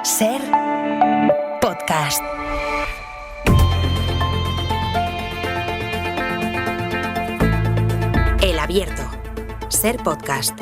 Ser podcast. El Abierto. Ser podcast.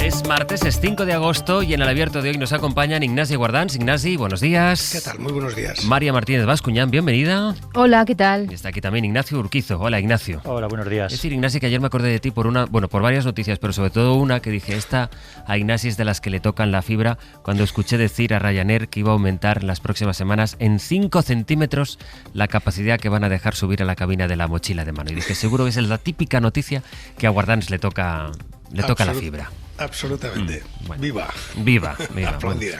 Es martes, es 5 de agosto y en el Abierto de hoy nos acompañan Ignasi Guardans. Ignasi, buenos días. ¿Qué tal? Muy buenos días. María Martínez Bascuñán, bienvenida. Hola, ¿qué tal? Y está aquí también Ignacio Urquizo. Hola, Ignacio. Hola, buenos días. Es decir, Ignasi, que ayer me acordé de ti por varias noticias, pero sobre todo una que dije, esta a Ignasi es de las que le tocan la fibra, cuando escuché decir a Ryanair que iba a aumentar en las próximas semanas en 5 centímetros la capacidad que van a dejar subir a la cabina de la mochila de mano. Y dije, seguro que es la típica noticia que a Guardans le toca la fibra. Absolutamente. Bueno. Viva. Bueno. Aplaudida.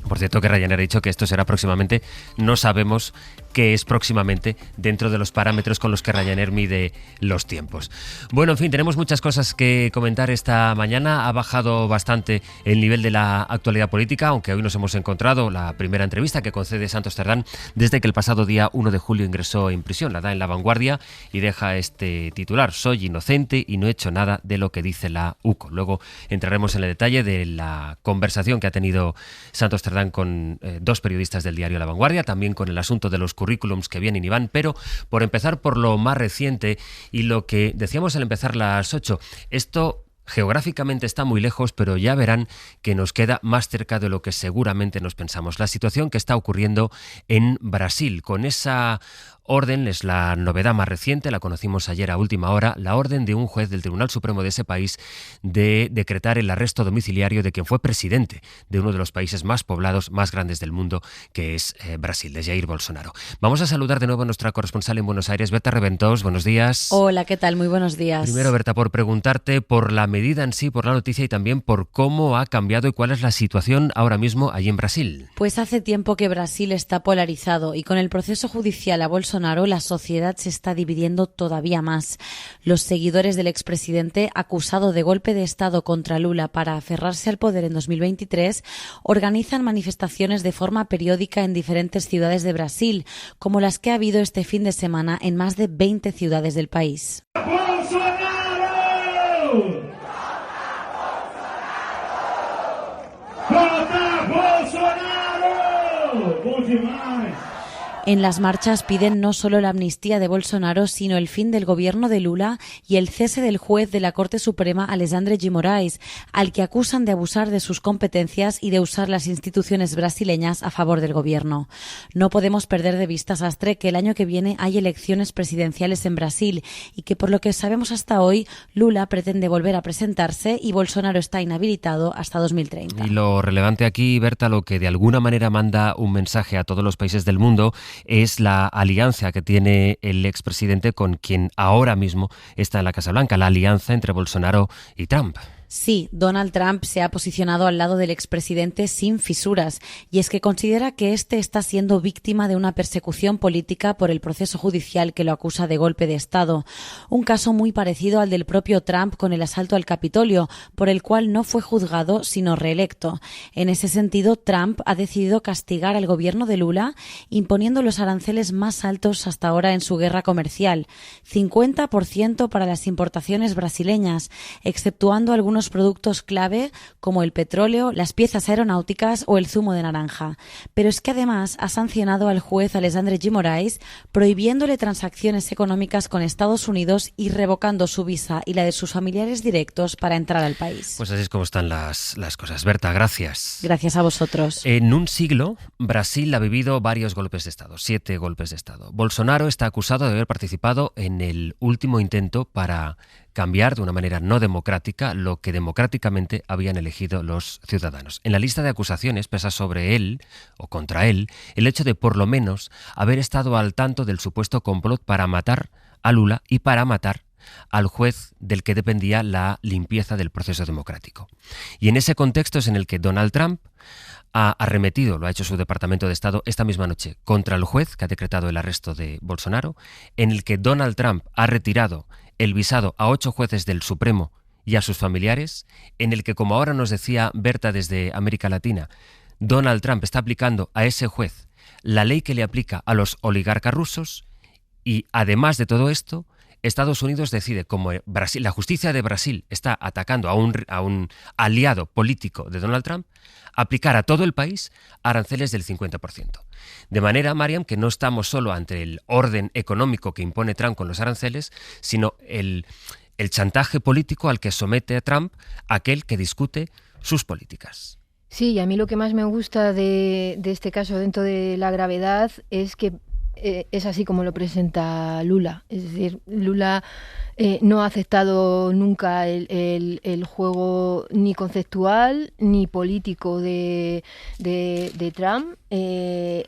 Por cierto, que Ryanair ha dicho que esto será próximamente. No sabemos qué es próximamente dentro de los parámetros con los que Ryanair mide los tiempos. Bueno, en fin, tenemos muchas cosas que comentar esta mañana. Ha bajado bastante el nivel de la actualidad política, aunque hoy nos hemos encontrado la primera entrevista que concede Santos Cerdán desde que el pasado día 1 de julio ingresó en prisión. La da en La Vanguardia y deja este titular: soy inocente y no he hecho nada de lo que dice la UCO. Luego entraremos en el detalle de la conversación que ha tenido Santos Cerdán con dos periodistas del diario La Vanguardia, también con el asunto de los currículums que vienen y van, pero por empezar por lo más reciente y lo que decíamos al empezar las 8, esto geográficamente está muy lejos, pero ya verán que nos queda más cerca de lo que seguramente nos pensamos. La situación que está ocurriendo en Brasil, con esa orden, es la novedad más reciente, la conocimos ayer a última hora, la orden de un juez del Tribunal Supremo de ese país de decretar el arresto domiciliario de quien fue presidente de uno de los países más poblados, más grandes del mundo, que es Brasil, de Jair Bolsonaro. Vamos a saludar de nuevo a nuestra corresponsal en Buenos Aires, Berta Reventós. Buenos días. Hola, ¿qué tal? Muy buenos días. Primero, Berta, por preguntarte por la medida en sí, por la noticia y también por cómo ha cambiado y cuál es la situación ahora mismo allí en Brasil. Pues hace tiempo que Brasil está polarizado y con el proceso judicial a Bolsonaro la sociedad se está dividiendo todavía más. Los seguidores del expresidente, acusado de golpe de Estado contra Lula para aferrarse al poder en 2023, organizan manifestaciones de forma periódica en diferentes ciudades de Brasil, como las que ha habido este fin de semana en más de 20 ciudades del país. En las marchas piden no solo la amnistía de Bolsonaro, sino el fin del gobierno de Lula y el cese del juez de la Corte Suprema, Alexandre de Moraes, al que acusan de abusar de sus competencias y de usar las instituciones brasileñas a favor del gobierno. No podemos perder de vista, Sastre, que el año que viene hay elecciones presidenciales en Brasil y que, por lo que sabemos hasta hoy, Lula pretende volver a presentarse y Bolsonaro está inhabilitado hasta 2030. Y lo relevante aquí, Berta, lo que de alguna manera manda un mensaje a todos los países del mundo es la alianza que tiene el expresidente con quien ahora mismo está en la Casa Blanca, la alianza entre Bolsonaro y Trump. Sí, Donald Trump se ha posicionado al lado del expresidente sin fisuras, y es que considera que este está siendo víctima de una persecución política por el proceso judicial que lo acusa de golpe de Estado. Un caso muy parecido al del propio Trump con el asalto al Capitolio, por el cual no fue juzgado sino reelecto. En ese sentido, Trump ha decidido castigar al gobierno de Lula, imponiendo los aranceles más altos hasta ahora en su guerra comercial, 50% para las importaciones brasileñas, exceptuando algunos productos clave como el petróleo, las piezas aeronáuticas o el zumo de naranja. Pero es que además ha sancionado al juez Alexandre de Moraes, prohibiéndole transacciones económicas con Estados Unidos y revocando su visa y la de sus familiares directos para entrar al país. Pues así es como están las cosas. Berta, gracias. Gracias a vosotros. En un siglo, Brasil ha vivido varios golpes de Estado, 7 golpes de Estado. Bolsonaro está acusado de haber participado en el último intento para cambiar de una manera no democrática lo que democráticamente habían elegido los ciudadanos. En la lista de acusaciones pesa sobre él, o contra él, el hecho de por lo menos haber estado al tanto del supuesto complot para matar a Lula y para matar al juez del que dependía la limpieza del proceso democrático. Y en ese contexto es en el que Donald Trump ha arremetido, lo ha hecho su Departamento de Estado esta misma noche, contra el juez que ha decretado el arresto de Bolsonaro, en el que Donald Trump ha retirado el visado a 8 jueces del Supremo y a sus familiares, en el que, como ahora nos decía Berta desde América Latina, Donald Trump está aplicando a ese juez la ley que le aplica a los oligarcas rusos y, además de todo esto, Estados Unidos decide, como Brasil, la justicia de Brasil está atacando a un aliado político de Donald Trump, aplicar a todo el país aranceles del 50%. De manera, Mariam, que no estamos solo ante el orden económico que impone Trump con los aranceles, sino el chantaje político al que somete a Trump aquel que discute sus políticas. Sí, y a mí lo que más me gusta de este caso dentro de la gravedad es que es así como lo presenta Lula. Es decir, Lula no ha aceptado nunca el juego ni conceptual ni político de Trump.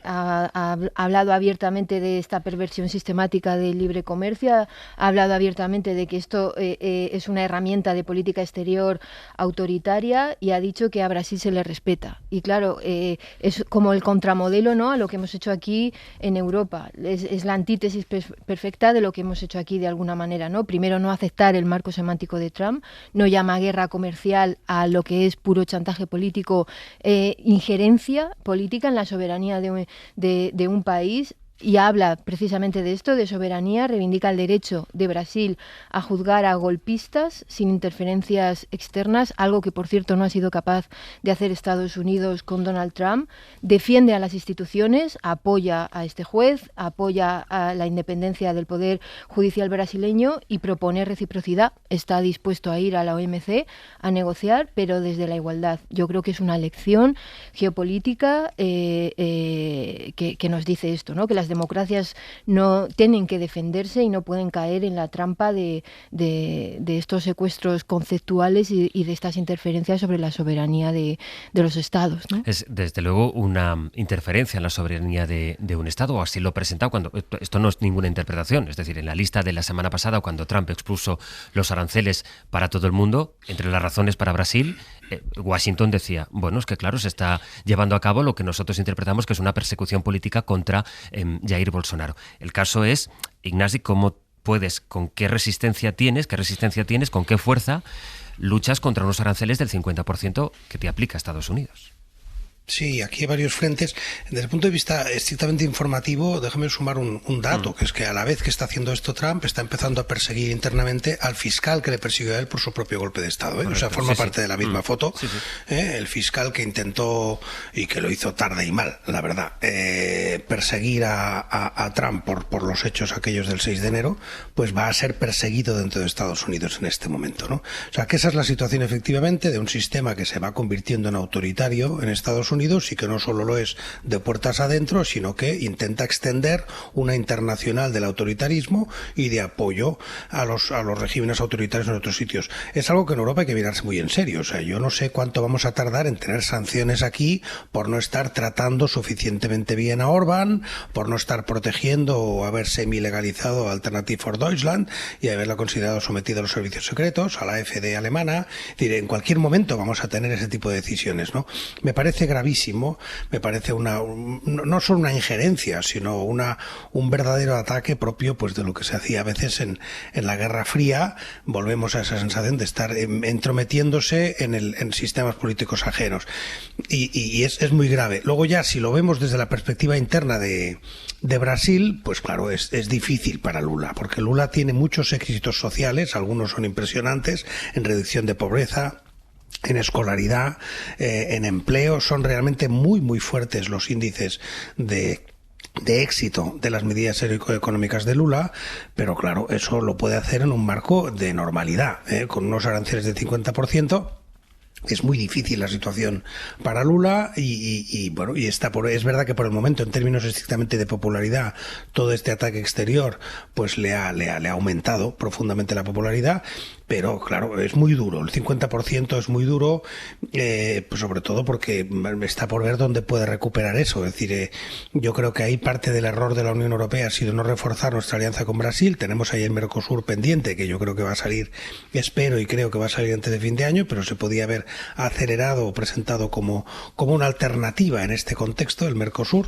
Ha hablado abiertamente de esta perversión sistemática del libre comercio, ha hablado abiertamente de que esto es una herramienta de política exterior autoritaria y ha dicho que a Brasil se le respeta. Y claro, es como el contramodelo, ¿no?, a lo que hemos hecho aquí en Europa. Es la antítesis perfecta de lo que hemos hecho aquí de alguna manera, ¿no? Primero, no aceptar el marco semántico de Trump, no llama guerra comercial a lo que es puro chantaje político, injerencia política en la soberanía de un país. Y habla precisamente de esto, de soberanía, reivindica el derecho de Brasil a juzgar a golpistas sin interferencias externas, algo que, por cierto, no ha sido capaz de hacer Estados Unidos con Donald Trump. Defiende a las instituciones, apoya a este juez, apoya a la independencia del Poder Judicial brasileño y propone reciprocidad. Está dispuesto a ir a la OMC a negociar, pero desde la igualdad. Yo creo que es una lección geopolítica que nos dice esto, ¿no?, que las democracias no tienen que defenderse y no pueden caer en la trampa de estos secuestros conceptuales y de estas interferencias sobre la soberanía de los estados, ¿no? Es desde luego una interferencia en la soberanía de un estado, o así lo presenta cuando esto no es ninguna interpretación. Es decir, en la lista de la semana pasada, cuando Trump expuso los aranceles para todo el mundo, entre las razones para Brasil, Washington decía, bueno, es que claro, se está llevando a cabo lo que nosotros interpretamos que es una persecución política contra Jair Bolsonaro. El caso es, Ignasi, ¿cómo puedes, con qué resistencia tienes, con qué fuerza luchas contra unos aranceles del 50% que te aplica Estados Unidos? Sí, aquí hay varios frentes. Desde el punto de vista estrictamente informativo, déjame sumar un dato, que es que a la vez que está haciendo esto Trump, está empezando a perseguir internamente al fiscal que le persiguió a él por su propio golpe de Estado. O sea, forma parte de la misma foto. Sí. El fiscal que intentó, y que lo hizo tarde y mal, la verdad, perseguir a Trump por los hechos aquellos del 6 de enero, pues va a ser perseguido dentro de Estados Unidos en este momento, ¿no? O sea, que esa es la situación efectivamente de un sistema que se va convirtiendo en autoritario en Estados Unidos, y que no solo lo es de puertas adentro, sino que intenta extender una internacional del autoritarismo y de apoyo a los regímenes autoritarios en otros sitios. Es algo que en Europa hay que mirarse muy en serio. O sea, yo no sé cuánto vamos a tardar en tener sanciones aquí por no estar tratando suficientemente bien a Orbán, por no estar protegiendo o haber semi-legalizado Alternative for Deutschland y haberla considerado sometida a los servicios secretos, a la AfD alemana. Es decir, en cualquier momento vamos a tener ese tipo de decisiones, ¿no? Me parece gravísimo, me parece no solo una injerencia, sino un verdadero ataque propio pues de lo que se hacía a veces en la Guerra Fría. Volvemos a esa sensación de estar entrometiéndose en sistemas políticos ajenos, y es muy grave. Luego ya, si lo vemos desde la perspectiva interna de Brasil, pues claro, es difícil para Lula, porque Lula tiene muchos éxitos sociales, algunos son impresionantes, en reducción de pobreza, en escolaridad, en empleo. Son realmente muy, muy fuertes los índices de éxito de las medidas económicas de Lula, pero claro, eso lo puede hacer en un marco de normalidad, con unos aranceles del 50%. Es muy difícil la situación para Lula y es verdad que por el momento, en términos estrictamente de popularidad, todo este ataque exterior pues le ha aumentado profundamente la popularidad, pero claro, es muy duro, el 50% es muy duro, pues sobre todo porque está por ver dónde puede recuperar eso. Es decir, yo creo que ahí parte del error de la Unión Europea ha sido no reforzar nuestra alianza con Brasil. Tenemos ahí el Mercosur pendiente, que yo creo que va a salir, espero y creo que va a salir antes de fin de año, pero se podía haber acelerado o presentado como una alternativa en este contexto, el Mercosur.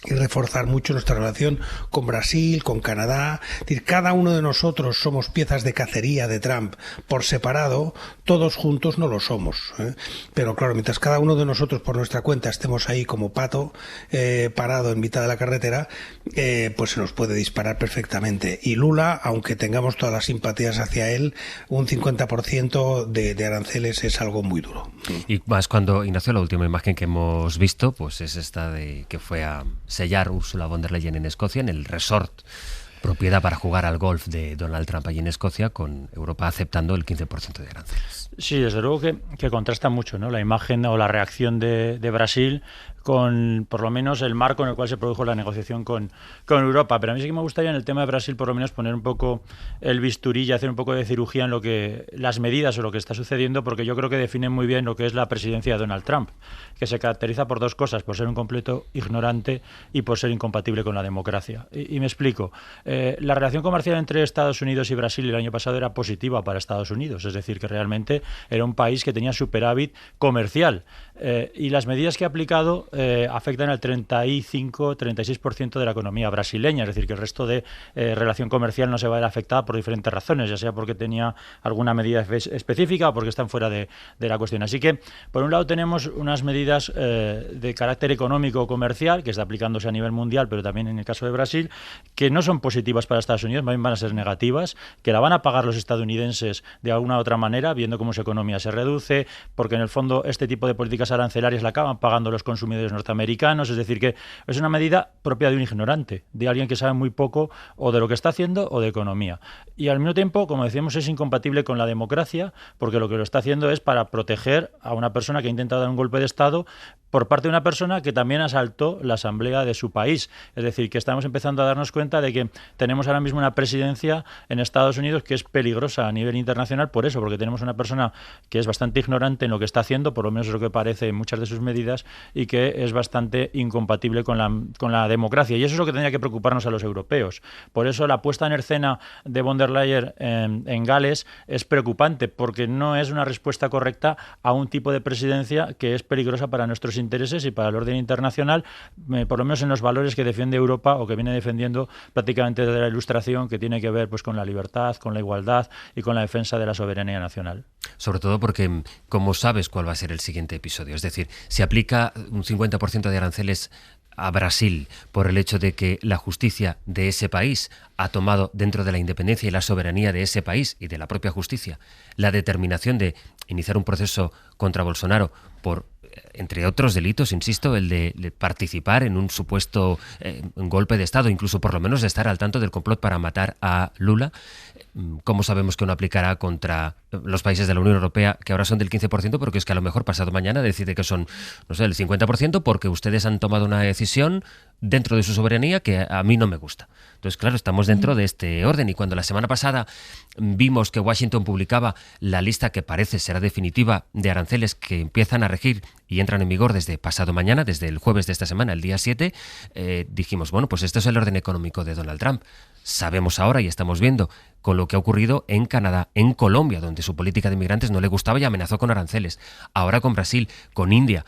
y reforzar mucho nuestra relación con Brasil, con Canadá. Es decir, cada uno de nosotros somos piezas de cacería de Trump por separado, todos juntos no lo somos, ¿eh? Pero claro, mientras cada uno de nosotros por nuestra cuenta estemos ahí como pato parado en mitad de la carretera, pues se nos puede disparar perfectamente. Y Lula, aunque tengamos todas las simpatías hacia él, un 50% de aranceles es algo muy duro. Y más cuando, Ignacio, la última imagen que hemos visto pues es esta de que fue a sellar Ursula von der Leyen en Escocia, en el resort propiedad para jugar al golf de Donald Trump allí en Escocia, con Europa aceptando el 15% de aranceles. Sí, desde luego que contrasta mucho, ¿no?, la imagen o la reacción de Brasil con por lo menos el marco en el cual se produjo la negociación con Europa. Pero a mí sí que me gustaría en el tema de Brasil por lo menos poner un poco el bisturí y hacer un poco de cirugía en las medidas o lo que está sucediendo, porque yo creo que define muy bien lo que es la presidencia de Donald Trump, que se caracteriza por dos cosas: por ser un completo ignorante y por ser incompatible con la democracia. Y me explico. La relación comercial entre Estados Unidos y Brasil el año pasado era positiva para Estados Unidos, es decir, que realmente era un país que tenía superávit comercial. Y las medidas que ha aplicado afectan al 35-36% de la economía brasileña, es decir, que el resto de relación comercial no se va a ver afectada por diferentes razones, ya sea porque tenía alguna medida específica o porque están fuera de la cuestión. Así que, por un lado, tenemos unas medidas de carácter económico o comercial que está aplicándose a nivel mundial, pero también en el caso de Brasil, que no son positivas para Estados Unidos, más bien van a ser negativas, que la van a pagar los estadounidenses de alguna u otra manera, viendo cómo su economía se reduce, porque en el fondo este tipo de políticas arancelarias la acaban pagando los consumidores norteamericanos. Es decir, que es una medida propia de un ignorante, de alguien que sabe muy poco o de lo que está haciendo o de economía. Y al mismo tiempo, como decíamos, es incompatible con la democracia, porque lo que lo está haciendo es para proteger a una persona que ha intentado dar un golpe de Estado por parte de una persona que también asaltó la asamblea de su país. Es decir, que estamos empezando a darnos cuenta de que tenemos ahora mismo una presidencia en Estados Unidos que es peligrosa a nivel internacional por eso, porque tenemos una persona que es bastante ignorante en lo que está haciendo, por lo menos es lo que parece en muchas de sus medidas, y que es bastante incompatible con la democracia. Y eso es lo que tendría que preocuparnos a los europeos. Por eso la puesta en escena de von der Leyen en Gales es preocupante, porque no es una respuesta correcta a un tipo de presidencia que es peligrosa para nuestros intereses y para el orden internacional, por lo menos en los valores que defiende Europa o que viene defendiendo prácticamente desde la Ilustración, que tiene que ver pues con la libertad, con la igualdad y con la defensa de la soberanía nacional. Sobre todo porque, ¿cómo sabes cuál va a ser el siguiente episodio? Es decir, se aplica un 50% de aranceles a Brasil por el hecho de que la justicia de ese país ha tomado, dentro de la independencia y la soberanía de ese país y de la propia justicia, la determinación de iniciar un proceso contra Bolsonaro por, entre otros delitos, insisto, el de participar en un supuesto golpe de Estado, incluso por lo menos de estar al tanto del complot para matar a Lula. ¿Cómo sabemos que no aplicará contra los países de la Unión Europea, que ahora son del 15%, porque es que a lo mejor pasado mañana decide que son, no sé, el 50%, porque ustedes han tomado una decisión dentro de su soberanía que a mí no me gusta? Entonces, claro, estamos dentro de este orden, y cuando la semana pasada vimos que Washington publicaba la lista que parece será definitiva de aranceles que empiezan a regir y entran en vigor desde pasado mañana, desde el jueves de esta semana, el día 7, dijimos, bueno, pues esto es el orden económico de Donald Trump. Sabemos ahora y estamos viendo con lo que ha ocurrido en Canadá, en Colombia, donde su política de inmigrantes no le gustaba y amenazó con aranceles. Ahora con Brasil, con India.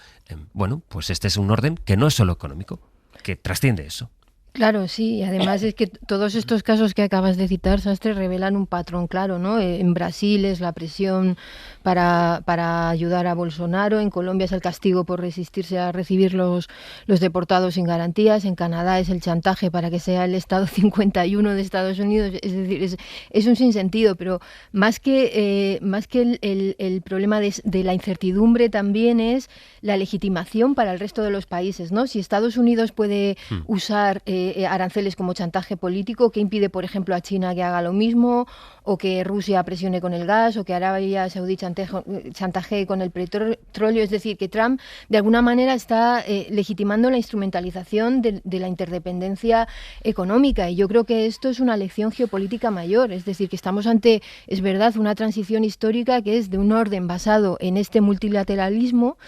Bueno, pues este es un orden que no es solo económico, que trasciende eso. Claro, sí, y además es que todos estos casos que acabas de citar, Sastre, revelan un patrón claro, ¿no? En Brasil es la presión para ayudar a Bolsonaro, en Colombia es el castigo por resistirse a recibir los deportados sin garantías, en Canadá es el chantaje para que sea el Estado 51 de Estados Unidos, es decir, es un sinsentido, pero más que el problema de la incertidumbre también es la legitimación para el resto de los países, ¿no? Si Estados Unidos puede usar aranceles como chantaje político, ¿qué impide, por ejemplo, a China que haga lo mismo, o que Rusia presione con el gas, o que Arabia Saudí chantajee con el petróleo? Es decir, que Trump de alguna manera está legitimando la instrumentalización de la interdependencia económica, y yo creo que esto es una lección geopolítica mayor. Es decir, que estamos ante, es verdad, una transición histórica que es de un orden basado en este multilateralismo,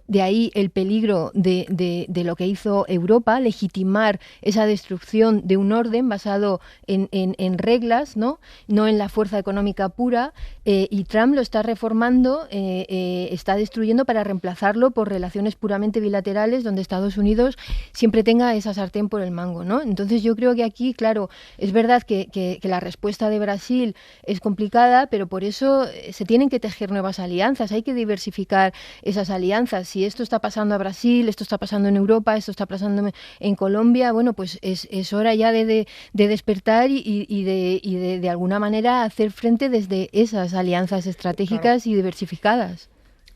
de ahí el peligro de lo que hizo Europa, legitimar esa esa destrucción de un orden basado en reglas, ¿no? No en la fuerza económica pura, y Trump lo está reformando, está destruyendo para reemplazarlo por relaciones puramente bilaterales donde Estados Unidos siempre tenga esa sartén por el mango, ¿no? Entonces yo creo que aquí, claro, es verdad que la respuesta de Brasil es complicada, pero por eso se tienen que tejer nuevas alianzas, hay que diversificar esas alianzas. Si esto está pasando a Brasil, esto está pasando en Europa, esto está pasando en Colombia, bueno, pues es hora ya de despertar y de alguna manera hacer frente desde esas alianzas estratégicas y diversificadas.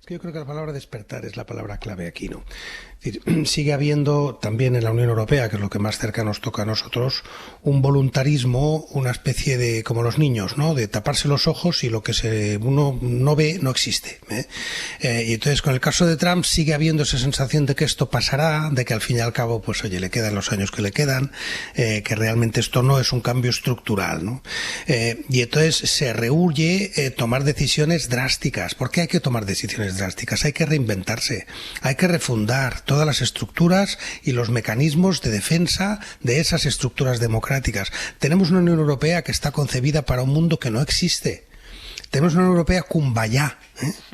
Yo creo que la palabra despertar es la palabra clave aquí, ¿no? Es decir, sigue habiendo también en la Unión Europea, que es lo que más cerca nos toca a nosotros, un voluntarismo, una especie de, como los niños, ¿no? De taparse los ojos y lo que uno no ve no existe, y entonces con el caso de Trump sigue habiendo esa sensación de que esto pasará, de que al fin y al cabo, pues oye, le quedan los años que le quedan, que realmente esto no es un cambio estructural, ¿no? Y entonces se rehúye tomar decisiones drásticas. ¿Por qué hay que tomar decisiones drásticas? Hay que reinventarse, hay que refundar todas las estructuras y los mecanismos de defensa de esas estructuras democráticas. Tenemos una Unión Europea que está concebida para un mundo que no existe. Tenemos una Unión Europea cumbayá,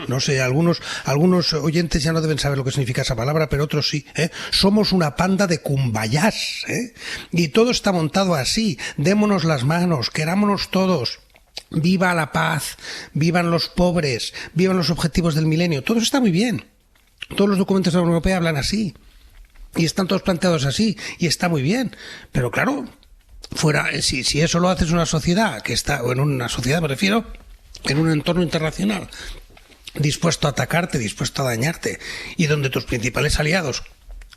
No sé, algunos oyentes ya no deben saber lo que significa esa palabra, pero otros sí, Somos una panda de cumbayás, Y todo está montado así. Démonos las manos, querámonos todos. Viva la paz, vivan los pobres, vivan los objetivos del milenio. Todo está muy bien. Todos los documentos de la Unión Europea hablan así. Y están todos planteados así. Y está muy bien. Pero claro, si eso lo haces una sociedad que está, o en una sociedad me refiero, en un entorno internacional, dispuesto a atacarte, dispuesto a dañarte, y donde tus principales aliados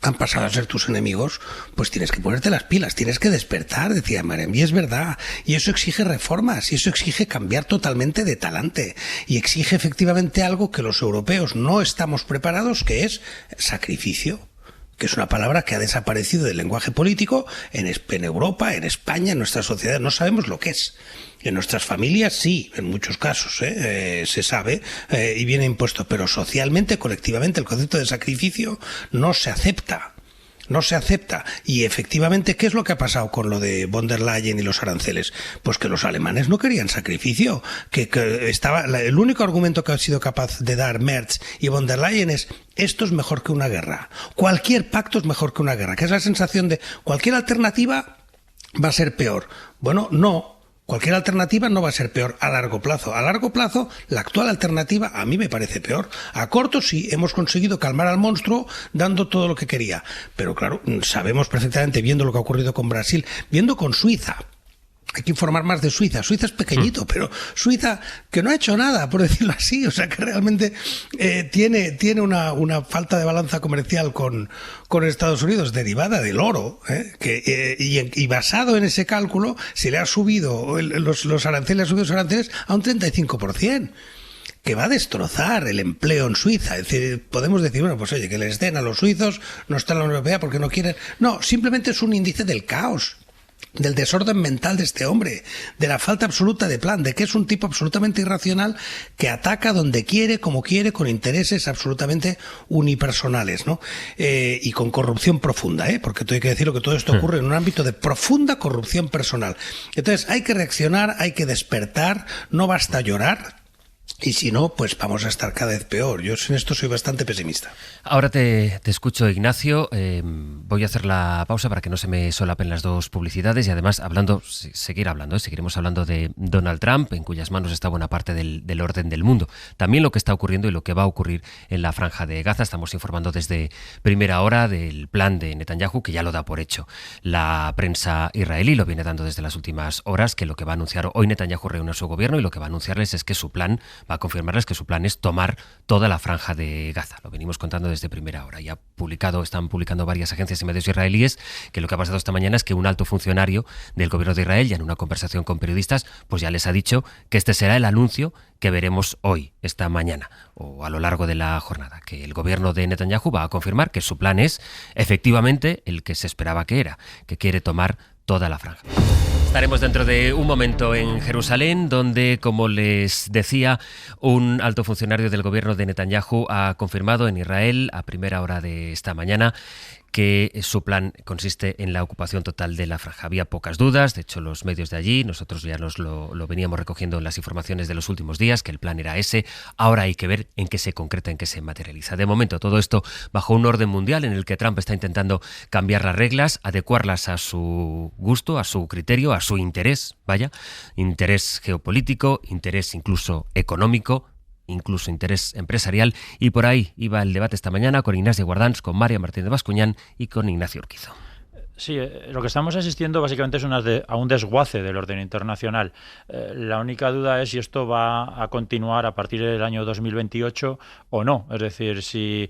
han pasado a ser tus enemigos, pues tienes que ponerte las pilas, tienes que despertar, decía Marem, y es verdad, y eso exige reformas, y eso exige cambiar totalmente de talante, y exige efectivamente algo que los europeos no estamos preparados, que es sacrificio, que es una palabra que ha desaparecido del lenguaje político en Europa, en España, en nuestra sociedad, no sabemos lo que es. En nuestras familias sí, en muchos casos se sabe y viene impuesto, pero socialmente, colectivamente, el concepto de sacrificio no se acepta. No se acepta. Y efectivamente, ¿qué es lo que ha pasado con lo de von der Leyen y los aranceles? Pues que los alemanes no querían sacrificio. Que el único argumento que ha sido capaz de dar Merz y von der Leyen es: esto es mejor que una guerra. Cualquier pacto es mejor que una guerra. Que es la sensación de cualquier alternativa va a ser peor. Bueno, no. Cualquier alternativa no va a ser peor a largo plazo. A largo plazo, la actual alternativa a mí me parece peor. A corto sí, hemos conseguido calmar al monstruo dando todo lo que quería. Pero claro, sabemos perfectamente, viendo lo que ha ocurrido con Brasil, viendo con Suiza. Hay que informar más de Suiza. Suiza es pequeñito, pero Suiza que no ha hecho nada, por decirlo así. O sea, que realmente tiene una falta de balanza comercial con Estados Unidos derivada del oro, y basado en ese cálculo se le ha subido los aranceles, a un 35%. Que va a destrozar el empleo en Suiza. Es decir, podemos decir, bueno, pues oye, que les den a los suizos, no están en la Unión Europea porque no quieren. No, simplemente es un índice del caos, del desorden mental de este hombre, de la falta absoluta de plan, de que es un tipo absolutamente irracional que ataca donde quiere, como quiere, con intereses absolutamente unipersonales, ¿no? Y con corrupción profunda, porque hay que decirlo que todo esto ocurre en un ámbito de profunda corrupción personal. Entonces hay que reaccionar, hay que despertar, no basta llorar. Y si no, pues vamos a estar cada vez peor. Yo en esto soy bastante pesimista. Ahora te escucho, Ignacio. Voy a hacer la pausa para que no se me solapen las dos publicidades y además seguiremos hablando de Donald Trump, en cuyas manos está buena parte del orden del mundo. También lo que está ocurriendo y lo que va a ocurrir en la Franja de Gaza. Estamos informando desde primera hora del plan de Netanyahu, que ya lo da por hecho la prensa israelí. Lo viene dando desde las últimas horas, que lo que va a anunciar hoy Netanyahu reúne a su gobierno y lo que va a anunciarles es que su plan va a confirmarles que su plan es tomar toda la Franja de Gaza. Lo venimos contando desde primera hora. Ya están publicando varias agencias y medios israelíes que lo que ha pasado esta mañana es que un alto funcionario del gobierno de Israel, ya en una conversación con periodistas, pues ya les ha dicho que este será el anuncio que veremos hoy, esta mañana, o a lo largo de la jornada, que el gobierno de Netanyahu va a confirmar que su plan es efectivamente el que se esperaba que era, que quiere tomar toda la franja. Estaremos dentro de un momento en Jerusalén, donde, como les decía, un alto funcionario del gobierno de Netanyahu ha confirmado en Israel, a primera hora de esta mañana, que su plan consiste en la ocupación total de la franja. Había pocas dudas, de hecho los medios de allí, nosotros ya nos lo veníamos recogiendo en las informaciones de los últimos días, que el plan era ese. Ahora hay que ver en qué se concreta, en qué se materializa. De momento todo esto bajo un orden mundial en el que Trump está intentando cambiar las reglas, adecuarlas a su gusto, a su criterio, a su interés, interés geopolítico, interés incluso económico, incluso interés empresarial, y por ahí iba el debate esta mañana con Ignacio Guardans, con María Martínez Bascuñán y con Ignacio Urquizo. Sí, lo que estamos asistiendo básicamente es a un desguace del orden internacional. La única duda es si esto va a continuar a partir del año 2028 o no. Es decir, si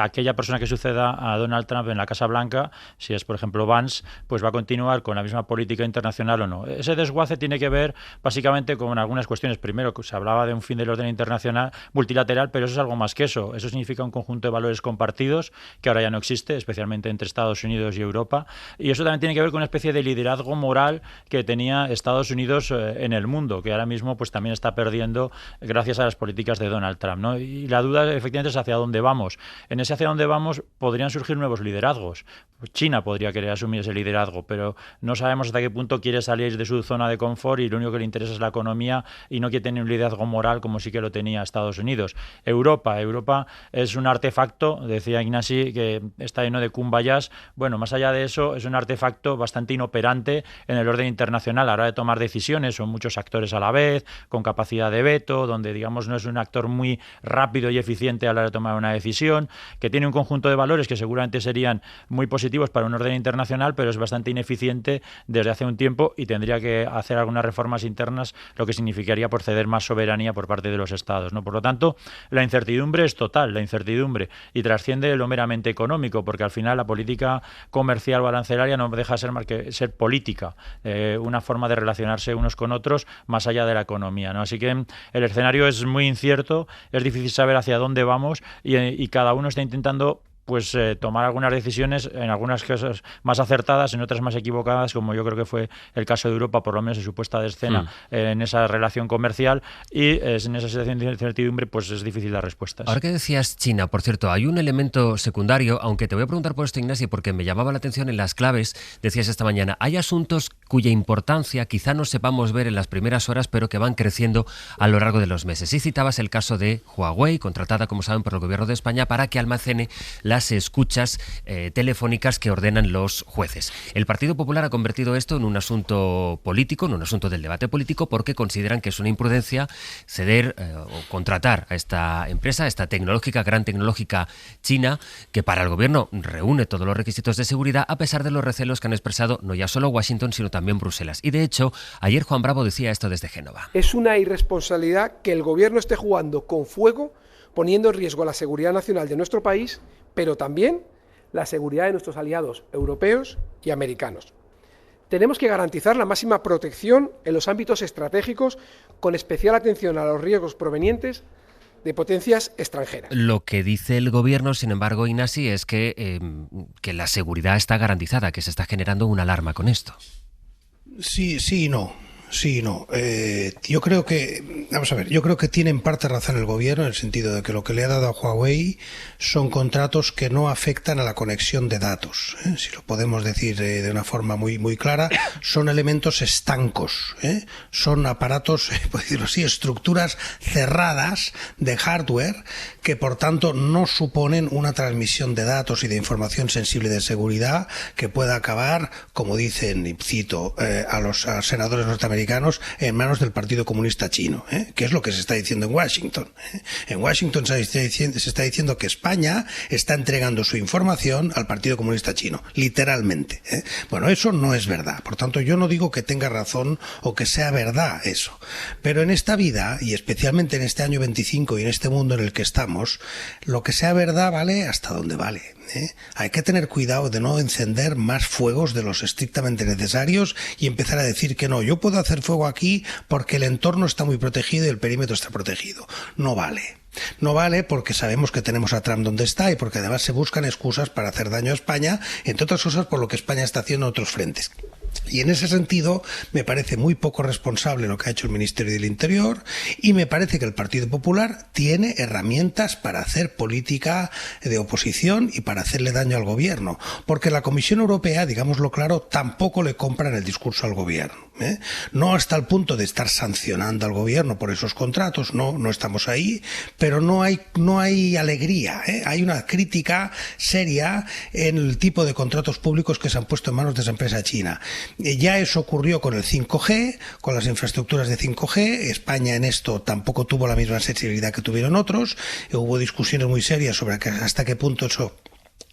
aquella persona que suceda a Donald Trump en la Casa Blanca, si es por ejemplo Vance, pues va a continuar con la misma política internacional o no. Ese desguace tiene que ver básicamente con algunas cuestiones. Primero, se hablaba de un fin del orden internacional multilateral, pero eso es algo más que eso. Eso significa un conjunto de valores compartidos que ahora ya no existe, especialmente entre Estados Unidos y Europa. Y eso también tiene que ver con una especie de liderazgo moral que tenía Estados Unidos en el mundo, que ahora mismo pues también está perdiendo gracias a las políticas de Donald Trump, ¿no? Y la duda efectivamente es hacia dónde vamos. En ese hacia dónde vamos podrían surgir nuevos liderazgos. China podría querer asumir ese liderazgo, pero no sabemos hasta qué punto quiere salir de su zona de confort y lo único que le interesa es la economía y no quiere tener un liderazgo moral como sí que lo tenía Estados Unidos. Europa es un artefacto, decía Ignasi, que está lleno de cumbayas. Bueno, más allá de eso, es un artefacto bastante inoperante en el orden internacional a la hora de tomar decisiones. Son muchos actores a la vez, con capacidad de veto, donde digamos no es un actor muy rápido y eficiente a la hora de tomar una decisión, que tiene un conjunto de valores que seguramente serían muy positivos para un orden internacional, pero es bastante ineficiente desde hace un tiempo y tendría que hacer algunas reformas internas, lo que significaría por ceder más soberanía por parte de los estados, ¿no? Por lo tanto, la incertidumbre es total, y trasciende lo meramente económico, porque al final la política comercial o arancelaria no deja de ser más que ser política, una forma de relacionarse unos con otros más allá de la economía, ¿no? Así que el escenario es muy incierto, es difícil saber hacia dónde vamos y cada uno está intentando pues tomar algunas decisiones, en algunas cosas más acertadas, en otras más equivocadas, como yo creo que fue el caso de Europa, por lo menos en su puesta de escena en esa relación comercial, y en esa situación de incertidumbre pues es difícil dar respuestas. Ahora que decías China, por cierto, hay un elemento secundario, aunque te voy a preguntar por esto, Ignacio, porque me llamaba la atención en las claves, decías esta mañana, hay asuntos cuya importancia quizá no sepamos ver en las primeras horas, pero que van creciendo a lo largo de los meses. Y citabas el caso de Huawei, contratada, como saben, por el Gobierno de España para que almacene las escuchas telefónicas que ordenan los jueces. El Partido Popular ha convertido esto en un asunto político, en un asunto del debate político, porque consideran que es una imprudencia ceder o contratar a esta empresa, a esta gran tecnológica china, que para el gobierno reúne todos los requisitos de seguridad, a pesar de los recelos que han expresado no ya solo Washington, sino también Bruselas. Y de hecho, ayer Juan Bravo decía esto desde Génova. Es una irresponsabilidad que el gobierno esté jugando con fuego, poniendo en riesgo la seguridad nacional de nuestro país, pero también la seguridad de nuestros aliados europeos y americanos. Tenemos que garantizar la máxima protección en los ámbitos estratégicos, con especial atención a los riesgos provenientes de potencias extranjeras. Lo que dice el gobierno, sin embargo, Ignasi, es que la seguridad está garantizada, que se está generando una alarma con esto. Sí y no. Yo creo que tiene en parte razón el gobierno en el sentido de que lo que le ha dado a Huawei son contratos que no afectan a la conexión de datos, si lo podemos decir de una forma muy clara, son elementos estancos, son aparatos, por decirlo así, estructuras cerradas de hardware que por tanto no suponen una transmisión de datos y de información sensible de seguridad que pueda acabar, como dicen, y cito a los senadores norteamericanos, en manos del Partido Comunista Chino, que es lo que se está diciendo en Washington. En Washington se está diciendo que España está entregando su información al Partido Comunista Chino, literalmente. Bueno, eso no es verdad. Por tanto, yo no digo que tenga razón o que sea verdad eso. Pero en esta vida, y especialmente en este año 25 y en este mundo en el que estamos, lo que sea verdad vale hasta donde vale. Hay que tener cuidado de no encender más fuegos de los estrictamente necesarios y empezar a decir que no, yo puedo hacer fuego aquí porque el entorno está muy protegido y el perímetro está protegido. No vale. No vale porque sabemos que tenemos a Trump donde está y porque además se buscan excusas para hacer daño a España, entre otras cosas por lo que España está haciendo en otros frentes. Y en ese sentido me parece muy poco responsable lo que ha hecho el Ministerio del Interior, y me parece que el Partido Popular tiene herramientas para hacer política de oposición y para hacerle daño al gobierno, porque la Comisión Europea, digámoslo claro, tampoco le compran el discurso al gobierno. No hasta el punto de estar sancionando al gobierno por esos contratos, no estamos ahí, pero no hay alegría, hay una crítica seria en el tipo de contratos públicos que se han puesto en manos de esa empresa china. Ya eso ocurrió con el 5G, con las infraestructuras de 5G. España en esto tampoco tuvo la misma sensibilidad que tuvieron otros. Hubo discusiones muy serias sobre hasta qué punto eso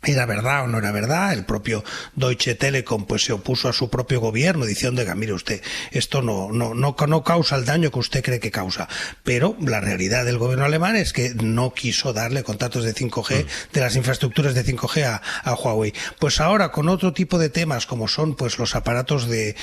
era verdad o no era verdad. El propio Deutsche Telekom pues se opuso a su propio gobierno diciendo que mire usted, esto no causa el daño que usted cree que causa. Pero la realidad del gobierno alemán es que no quiso darle contratos de 5G, de las infraestructuras de 5G a Huawei. Pues ahora con otro tipo de temas como son pues los aparatos de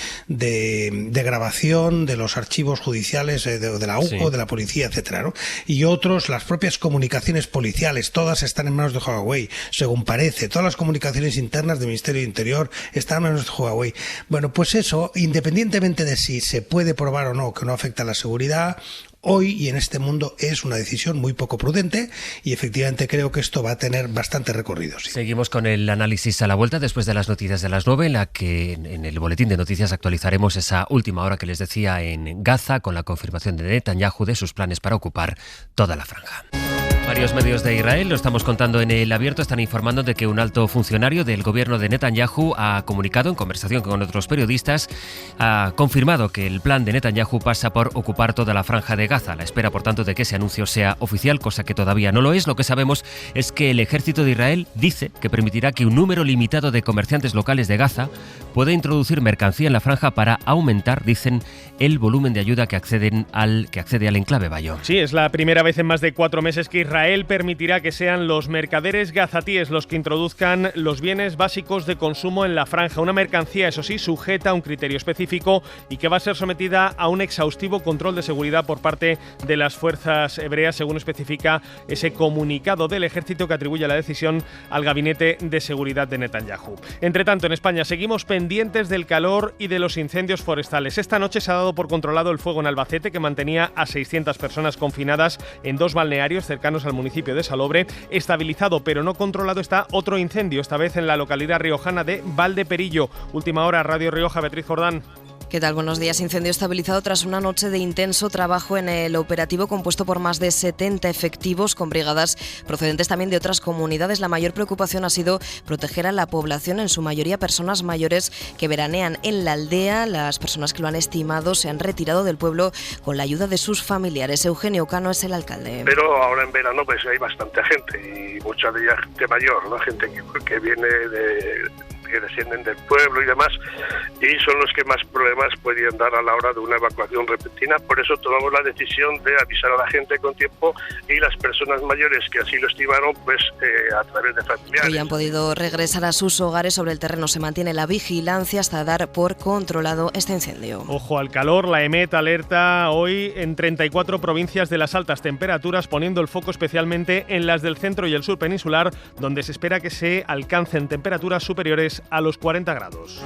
grabación de los archivos judiciales de la UCO, de la policía, etcétera, ¿no? Y otros, las propias comunicaciones policiales, todas están en manos de Huawei, según parece. Todas las comunicaciones internas del Ministerio del Interior están en manos de Huawei. Bueno, pues eso, independientemente de si se puede probar o no que no afecta a la seguridad, hoy y en este mundo es una decisión muy poco prudente, y efectivamente creo que esto va a tener bastante recorrido. Sí. Seguimos con el análisis a la vuelta después de las noticias de las 9, en la que en el boletín de noticias actualizaremos esa última hora que les decía en Gaza, con la confirmación de Netanyahu de sus planes para ocupar toda la franja. Varios medios de Israel, lo estamos contando en El Abierto, están informando de que un alto funcionario del gobierno de Netanyahu ha comunicado en conversación con otros periodistas, ha confirmado que el plan de Netanyahu pasa por ocupar toda la franja de Gaza. La espera, por tanto, de que ese anuncio sea oficial, cosa que todavía no lo es. Lo que sabemos es que el ejército de Israel dice que permitirá que un número limitado de comerciantes locales de Gaza pueda introducir mercancía en la franja para aumentar, dicen, el volumen de ayuda que accede al enclave Bayo. Sí, es la primera vez en más de 4 meses que Israel permitirá que sean los mercaderes gazatíes los que introduzcan los bienes básicos de consumo en la franja. Una mercancía, eso sí, sujeta a un criterio específico y que va a ser sometida a un exhaustivo control de seguridad por parte de las fuerzas hebreas, según especifica ese comunicado del ejército que atribuye la decisión al gabinete de seguridad de Netanyahu. Entre tanto, en España seguimos pendientes del calor y de los incendios forestales. Esta noche se ha dado por controlado el fuego en Albacete, que mantenía a 600 personas confinadas en 2 balnearios cercanos al municipio de Salobre. Estabilizado pero no controlado está otro incendio, esta vez en la localidad riojana de Valdeperillo. Última hora, Radio Rioja, Beatriz Jordán. ¿Qué tal? Buenos días. Incendio estabilizado tras una noche de intenso trabajo en el operativo compuesto por más de 70 efectivos con brigadas procedentes también de otras comunidades. La mayor preocupación ha sido proteger a la población, en su mayoría personas mayores que veranean en la aldea. Las personas que lo han estimado se han retirado del pueblo con la ayuda de sus familiares. Eugenio Cano es el alcalde. Pero ahora en verano pues hay bastante gente, y mucha de ella gente mayor, ¿no? Gente que viene que descienden del pueblo y demás, y son los que más problemas podían dar a la hora de una evacuación repentina. Por eso tomamos la decisión de avisar a la gente con tiempo, y las personas mayores que así lo estimaron, pues a través de familiares. Hoy han podido regresar a sus hogares. Sobre el terreno se mantiene la vigilancia hasta dar por controlado este incendio. Ojo al calor, la EMET alerta hoy en 34 provincias de las altas temperaturas, poniendo el foco especialmente en las del centro y el sur peninsular, donde se espera que se alcancen temperaturas superiores a los 40 grados.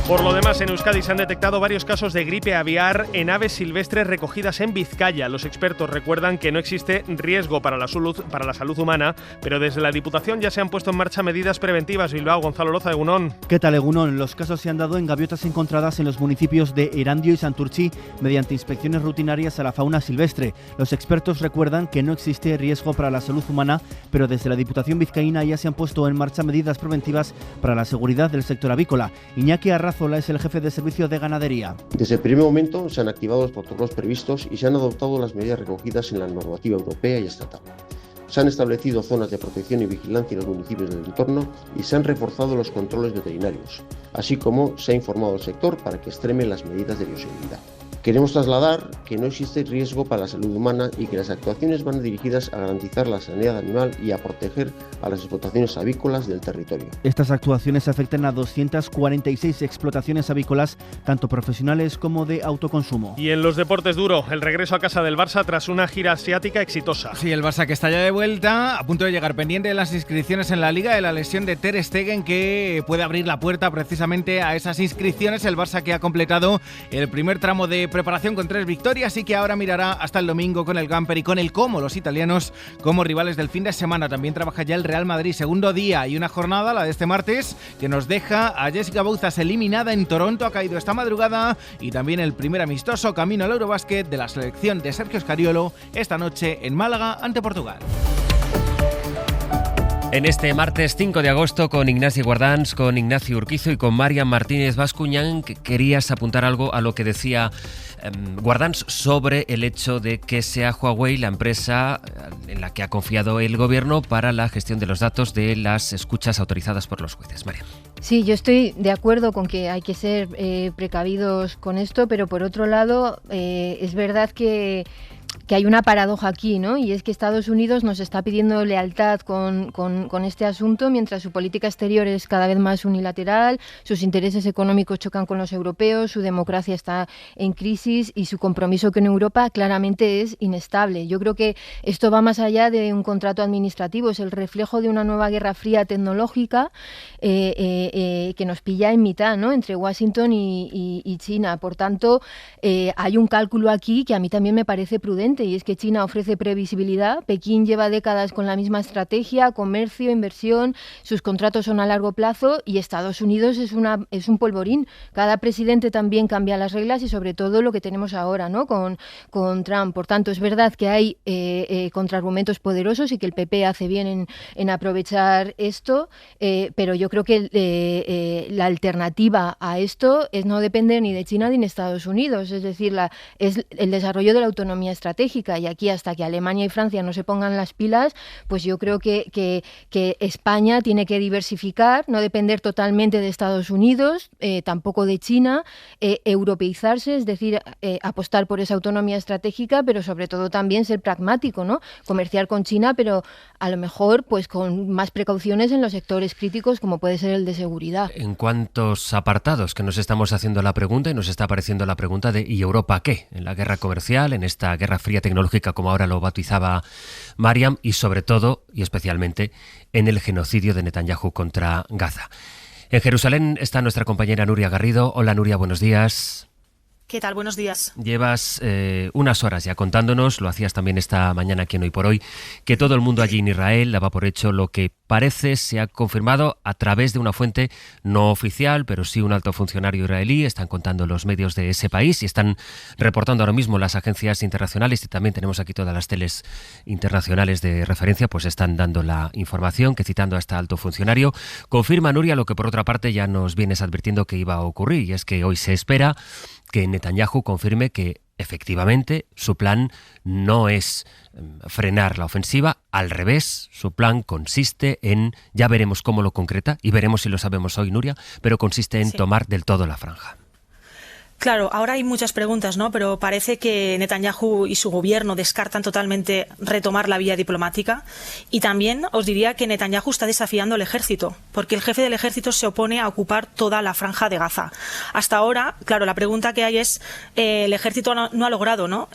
Por lo demás, en Euskadi se han detectado varios casos de gripe aviar en aves silvestres recogidas en Vizcaya. Los expertos recuerdan que no existe riesgo para la salud humana, pero desde la Diputación ya se han puesto en marcha medidas preventivas. Bilbao, Gonzalo Loza, Egunon. ¿Qué tal, Egunon? Los casos se han dado en gaviotas encontradas en los municipios de Erandio y Santurtzi mediante inspecciones rutinarias a la fauna silvestre. Los expertos recuerdan que no existe riesgo para la salud humana, pero desde la Diputación vizcaína ya se han puesto en marcha medidas preventivas para la seguridad del sector avícola. Iñaki Arrazola es el jefe de servicio de ganadería. Desde el primer momento se han activado los protocolos previstos y se han adoptado las medidas recogidas en la normativa europea y estatal. Se han establecido zonas de protección y vigilancia en los municipios del entorno y se han reforzado los controles veterinarios, así como se ha informado al sector para que extreme las medidas de bioseguridad. Queremos trasladar que no existe riesgo para la salud humana y que las actuaciones van dirigidas a garantizar la sanidad animal y a proteger a las explotaciones avícolas del territorio. Estas actuaciones afectan a 246 explotaciones avícolas, tanto profesionales como de autoconsumo. Y en los deportes duro, el regreso a casa del Barça tras una gira asiática exitosa. Sí, el Barça que está ya de vuelta, a punto de llegar, pendiente de las inscripciones en la Liga, de la lesión de Ter Stegen, que puede abrir la puerta precisamente a esas inscripciones. El Barça que ha completado el primer tramo de preparación con 3 victorias y que ahora mirará hasta el domingo con el Gamper y con el Como, los italianos como rivales del fin de semana. También trabaja ya el Real Madrid, segundo día y una jornada, la de este martes, que nos deja a Jessica Bouzas eliminada en Toronto, ha caído esta madrugada, y también el primer amistoso camino al Eurobásquet de la selección de Sergio Scariolo esta noche en Málaga ante Portugal. En este martes 5 de agosto con Ignasi Guardans, con Ignacio Urquizo y con Marian Martínez Bascuñán, querías apuntar algo a lo que decía Guardans sobre el hecho de que sea Huawei la empresa en la que ha confiado el gobierno para la gestión de los datos de las escuchas autorizadas por los jueces. Marian. Sí, yo estoy de acuerdo con que hay que ser precavidos con esto, pero por otro lado es verdad que hay una paradoja aquí, ¿no? Y es que Estados Unidos nos está pidiendo lealtad con este asunto, mientras su política exterior es cada vez más unilateral, sus intereses económicos chocan con los europeos, su democracia está en crisis y su compromiso con Europa claramente es inestable. Yo creo que esto va más allá de un contrato administrativo, es el reflejo de una nueva guerra fría tecnológica que nos pilla en mitad, ¿no? Entre Washington y China. Por tanto, hay un cálculo aquí que a mí también me parece prudente, y es que China ofrece previsibilidad. Pekín lleva décadas con la misma estrategia, comercio, inversión, sus contratos son a largo plazo, y Estados Unidos es un polvorín. Cada presidente también cambia las reglas, y sobre todo lo que tenemos ahora, ¿no? con Trump. Por tanto, es verdad que hay contraargumentos poderosos y que el PP hace bien en aprovechar esto, pero yo creo que la alternativa a esto es no depender ni de China ni de Estados Unidos, es decir, es el desarrollo de la autonomía estratégica, y aquí hasta que Alemania y Francia no se pongan las pilas, pues yo creo que España tiene que diversificar, no depender totalmente de Estados Unidos, tampoco de China, europeizarse, es decir, apostar por esa autonomía estratégica, pero sobre todo también ser pragmático, ¿no? Comerciar con China, pero a lo mejor pues con más precauciones en los sectores críticos, como puede ser el de seguridad. ¿En cuántos apartados que nos estamos haciendo la pregunta, y nos está apareciendo la pregunta de ¿y Europa qué? En la guerra comercial, en esta guerra fría tecnológica, como ahora lo bautizaba Mariam, y sobre todo y especialmente en el genocidio de Netanyahu contra Gaza. En Jerusalén está nuestra compañera Nuria Garrido. Hola Nuria, buenos días. ¿Qué tal? Buenos días. Llevas unas horas ya contándonos, lo hacías también esta mañana aquí en Hoy por Hoy, que todo el mundo allí en Israel daba por hecho lo que parece se ha confirmado a través de una fuente no oficial, pero sí un alto funcionario israelí. Están contando los medios de ese país y están reportando ahora mismo las agencias internacionales, y también tenemos aquí todas las teles internacionales de referencia, pues están dando la información que, citando a este alto funcionario, confirma, Nuria, lo que por otra parte ya nos vienes advirtiendo que iba a ocurrir, y es que hoy se espera que Netanyahu confirme que efectivamente su plan no es frenar la ofensiva, al revés, su plan consiste en, ya veremos cómo lo concreta y veremos si lo sabemos hoy, Nuria, pero consiste en tomar del todo la franja. Claro, ahora hay muchas preguntas, ¿no? Pero parece que Netanyahu y su gobierno descartan totalmente retomar la vía diplomática. Y también os diría que Netanyahu está desafiando al ejército, porque el jefe del ejército se opone a ocupar toda la franja de Gaza. Hasta ahora, claro, la pregunta que hay es, el ejército no ha logrado, ¿no?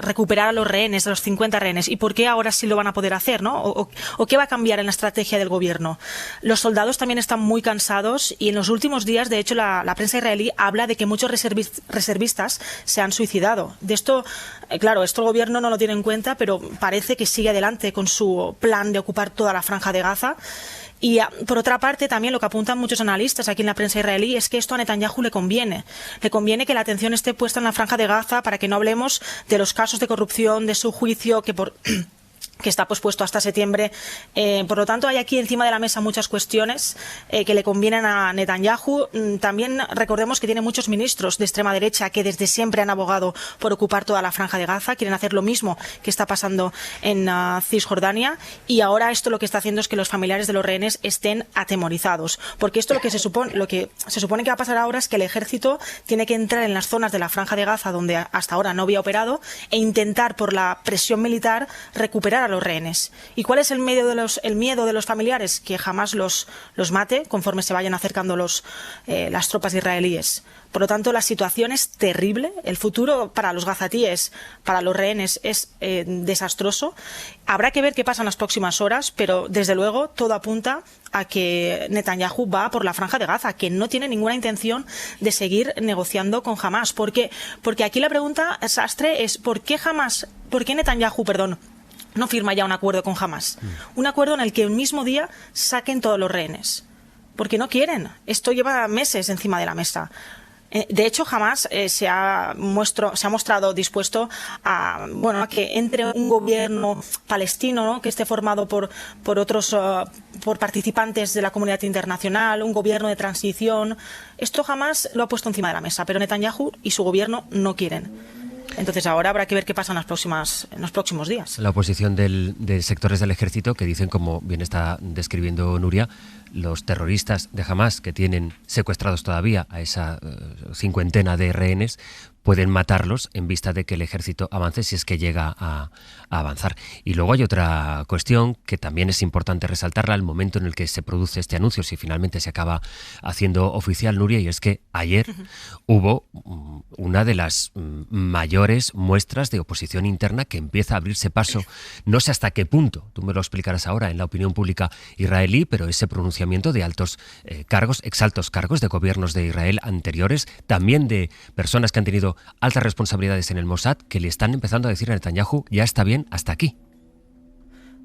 Recuperar a los rehenes, a los 50 rehenes. ¿Y por qué ahora sí lo van a poder hacer, ¿no? ¿O qué va a cambiar en la estrategia del gobierno? Los soldados también están muy cansados, y en los últimos días, de hecho, la prensa israelí habla de que muchos reservistas se han suicidado. De esto, claro, esto el gobierno no lo tiene en cuenta, pero parece que sigue adelante con su plan de ocupar toda la franja de Gaza. Y por otra parte, también lo que apuntan muchos analistas aquí en la prensa israelí es que esto a Netanyahu le conviene. Le conviene que la atención esté puesta en la franja de Gaza, para que no hablemos de los casos de corrupción, de su juicio, que por que está pospuesto hasta septiembre. Por lo tanto, hay aquí encima de la mesa muchas cuestiones que le convienen a Netanyahu. También recordemos que tiene muchos ministros de extrema derecha que desde siempre han abogado por ocupar toda la Franja de Gaza, quieren hacer lo mismo que está pasando en Cisjordania, y ahora esto lo que está haciendo es que los familiares de los rehenes estén atemorizados, porque esto lo que se supone que va a pasar ahora es que el ejército tiene que entrar en las zonas de la Franja de Gaza donde hasta ahora no había operado e intentar por la presión militar recuperar a los rehenes. ¿Y cuál es el miedo de los familiares? Que jamás los mate conforme se vayan acercando las tropas israelíes. Por lo tanto, la situación es terrible. El futuro para los gazatíes, para los rehenes, es desastroso. Habrá que ver qué pasa en las próximas horas, pero desde luego todo apunta a que Netanyahu va por la Franja de Gaza, que no tiene ninguna intención de seguir negociando con Hamás. Porque aquí la pregunta, Sastre, es ¿por qué Netanyahu, no firma ya un acuerdo con Hamás? Un acuerdo en el que el mismo día saquen todos los rehenes. Porque no quieren. Esto lleva meses encima de la mesa. De hecho, Hamás se ha mostrado dispuesto a que entre un gobierno palestino, ¿no?, que esté formado por participantes de la comunidad internacional, un gobierno de transición. Esto Hamás lo ha puesto encima de la mesa, pero Netanyahu y su gobierno no quieren. Entonces ahora habrá que ver qué pasa en los próximos días. La oposición de sectores del ejército que dicen, como bien está describiendo Nuria, los terroristas de Hamás que tienen secuestrados todavía a esa cincuentena de rehenes pueden matarlos en vista de que el ejército avance si es que llega a avanzar. Y luego hay otra cuestión que también es importante resaltarla al momento en el que se produce este anuncio, si finalmente se acaba haciendo oficial, Nuria, y es que ayer hubo una de las mayores muestras de oposición interna que empieza a abrirse paso, no sé hasta qué punto, tú me lo explicarás ahora, en la opinión pública israelí, pero ese pronunciamiento de altos cargos, exaltos cargos de gobiernos de Israel anteriores, también de personas que han tenido altas responsabilidades en el Mossad, que le están empezando a decir a Netanyahu, ya está bien, hasta aquí.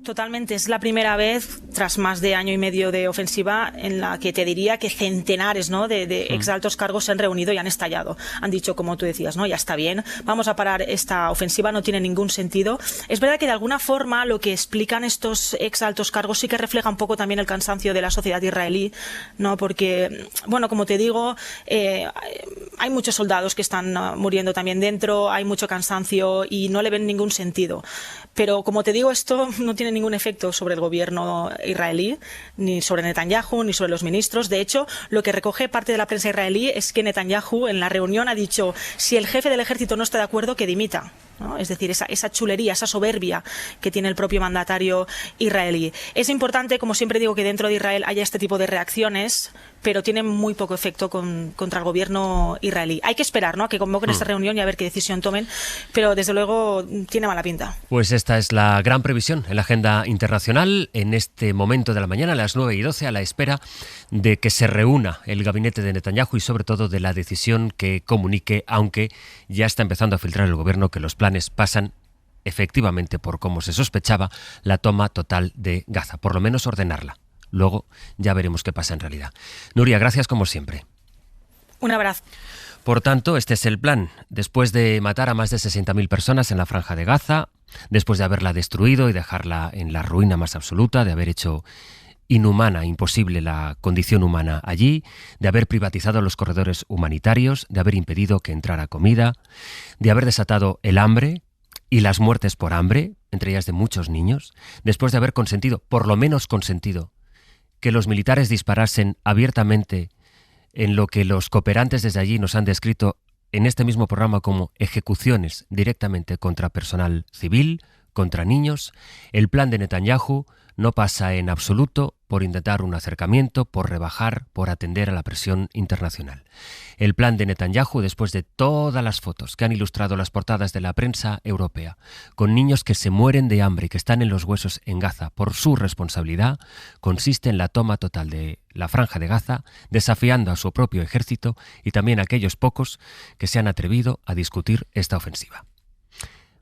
Totalmente, es la primera vez tras más de año y medio de ofensiva en la que te diría que centenares, ¿no?, de exaltos cargos se han reunido y han estallado. Han dicho, como tú decías, ¿no?, ya está bien, vamos a parar esta ofensiva, no tiene ningún sentido. Es verdad que de alguna forma lo que explican estos exaltos cargos sí que refleja un poco también el cansancio de la sociedad israelí, ¿no?, porque, como te digo, hay muchos soldados que están muriendo también dentro, hay mucho cansancio y no le ven ningún sentido. Pero, como te digo, esto no tiene ningún efecto sobre el gobierno israelí, ni sobre Netanyahu, ni sobre los ministros. De hecho, lo que recoge parte de la prensa israelí es que Netanyahu en la reunión ha dicho, si el jefe del ejército no está de acuerdo, que dimita, ¿no? Es decir, esa chulería, esa soberbia que tiene el propio mandatario israelí. Es importante, como siempre digo, que dentro de Israel haya este tipo de reacciones, pero tienen muy poco efecto contra el gobierno israelí. Hay que esperar, ¿no?, a que convoquen esta reunión y a ver qué decisión tomen, pero desde luego tiene mala pinta. Pues esta es la gran previsión en la agenda internacional en este momento de la mañana, a las 9:12, a la espera de que se reúna el gabinete de Netanyahu y sobre todo de la decisión que comunique, aunque ya está empezando a filtrar el gobierno que los planes pasan efectivamente por, como se sospechaba, la toma total de Gaza, por lo menos ordenarla. Luego ya veremos qué pasa en realidad. Nuria, gracias como siempre. Un abrazo. Por tanto, este es el plan. Después de matar a más de 60.000 personas en la Franja de Gaza, después de haberla destruido y dejarla en la ruina más absoluta, de haber hecho inhumana, imposible la condición humana allí, de haber privatizado los corredores humanitarios, de haber impedido que entrara comida, de haber desatado el hambre y las muertes por hambre, entre ellas de muchos niños, después de haber consentido, por lo menos consentido, que los militares disparasen abiertamente en lo que los cooperantes desde allí nos han descrito en este mismo programa como ejecuciones directamente contra personal civil, contra niños, el plan de Netanyahu no pasa en absoluto por intentar un acercamiento, por rebajar, por atender a la presión internacional. El plan de Netanyahu, después de todas las fotos que han ilustrado las portadas de la prensa europea, con niños que se mueren de hambre y que están en los huesos en Gaza por su responsabilidad, consiste en la toma total de la Franja de Gaza, desafiando a su propio ejército y también a aquellos pocos que se han atrevido a discutir esta ofensiva.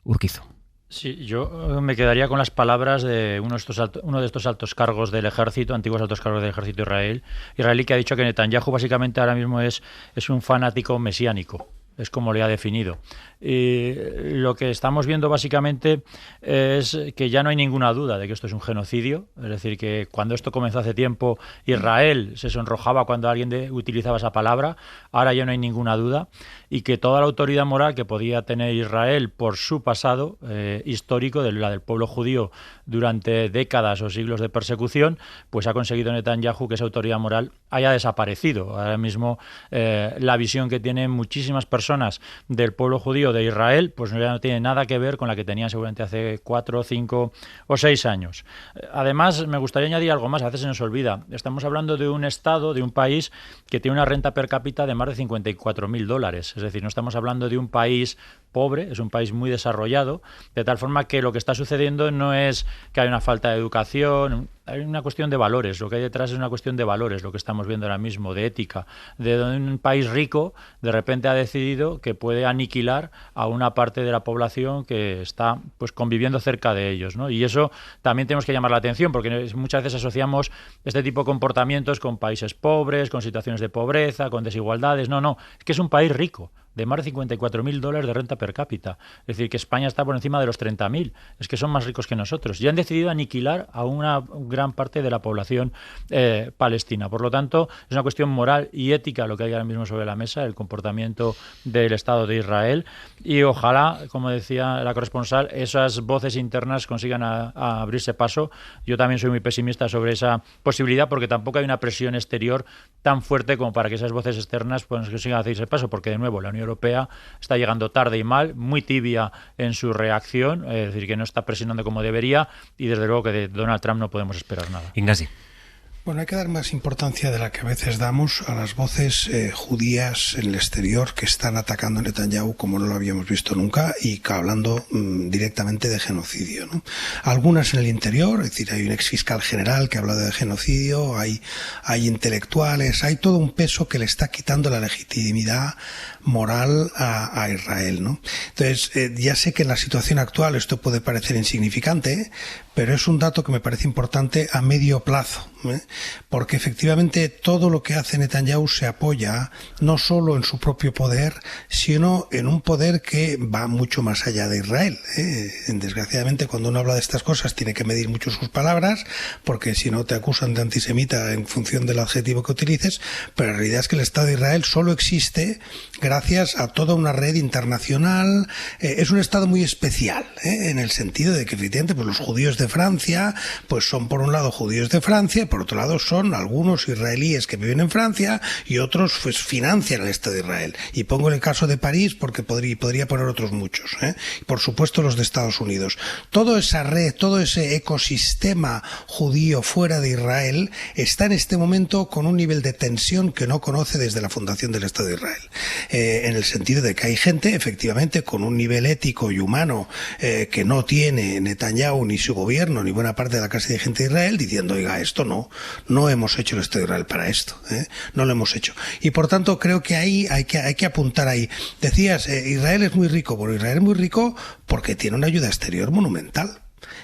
Urquizo. Sí, yo me quedaría con las palabras de uno de estos altos cargos del ejército, antiguos altos cargos del ejército israelí, que ha dicho que Netanyahu básicamente ahora mismo es un fanático mesiánico. es como le ha definido. Y lo que estamos viendo básicamente es que ya no hay ninguna duda de que esto es un genocidio, es decir, que cuando esto comenzó hace tiempo, Israel se sonrojaba cuando alguien utilizaba esa palabra, ahora ya no hay ninguna duda, y que toda la autoridad moral que podía tener Israel por su pasado histórico, de la del pueblo judío durante décadas o siglos de persecución, pues ha conseguido Netanyahu que esa autoridad moral haya desaparecido. Ahora mismo la visión que tienen muchísimas personas del pueblo judío de Israel, pues ya no tiene nada que ver con la que tenían seguramente hace 4, 5 o 6 años. Además, me gustaría añadir algo más, a veces se nos olvida. Estamos hablando de un estado, de un país que tiene una renta per cápita de más de $54.000. Es decir, no estamos hablando de un país pobre, es un país muy desarrollado, de tal forma que lo que está sucediendo no es que hay una falta de educación, hay una cuestión de valores, lo que hay detrás es una cuestión de valores, lo que estamos viendo ahora mismo, de ética, de donde un país rico de repente ha decidido que puede aniquilar a una parte de la población que está pues conviviendo cerca de ellos, ¿no? Y eso también tenemos que llamar la atención, porque muchas veces asociamos este tipo de comportamientos con países pobres, con situaciones de pobreza, con desigualdades. No, es que es un país rico, de más de $54.000 de renta per cápita. Es decir, que España está por encima de los 30.000. Es que son más ricos que nosotros. Y han decidido aniquilar a una gran parte de la población palestina. Por lo tanto, es una cuestión moral y ética lo que hay ahora mismo sobre la mesa, el comportamiento del Estado de Israel. Y ojalá, como decía la corresponsal, esas voces internas consigan a abrirse paso. Yo también soy muy pesimista sobre esa posibilidad, porque tampoco hay una presión exterior tan fuerte como para que esas voces externas pues, consigan hacerse paso, porque de nuevo la Unión Europea está llegando tarde y mal, muy tibia en su reacción, es decir, que no está presionando como debería, y desde luego que de Donald Trump no podemos esperar nada. Ignasi. Bueno, hay que dar más importancia de la que a veces damos a las voces judías en el exterior que están atacando a Netanyahu como no lo habíamos visto nunca y hablando directamente de genocidio, ¿no? Algunas en el interior, es decir, hay un exfiscal general que ha hablado de genocidio, hay intelectuales, hay todo un peso que le está quitando la legitimidad moral a Israel, ¿no? Entonces, ya sé que en la situación actual esto puede parecer insignificante, pero es un dato que me parece importante a medio plazo, porque efectivamente todo lo que hace Netanyahu se apoya no solo en su propio poder, sino en un poder que va mucho más allá de Israel. Desgraciadamente, cuando uno habla de estas cosas tiene que medir mucho sus palabras, porque si no te acusan de antisemita en función del adjetivo que utilices, pero la realidad es que el Estado de Israel solo existe gracias a toda una red internacional. Es un Estado muy especial, en el sentido de que efectivamente pues los judíos de Francia pues son por un lado judíos de Francia, por otro lado son algunos israelíes que viven en Francia y otros pues financian el Estado de Israel. Y pongo el caso de París porque podría poner otros muchos, y por supuesto los de Estados Unidos. Toda esa red, todo ese ecosistema judío fuera de Israel está en este momento con un nivel de tensión que no conoce desde la fundación del Estado de Israel. En el sentido de que hay gente efectivamente con un nivel ético y humano que no tiene Netanyahu ni su gobierno ni buena parte de la clase de gente de Israel diciendo, oiga, esto no hemos hecho el Estado de Israel para esto, no lo hemos hecho. Y por tanto creo que ahí hay que apuntar ahí. Decías, Israel es muy rico. Bueno, Israel es muy rico porque tiene una ayuda exterior monumental.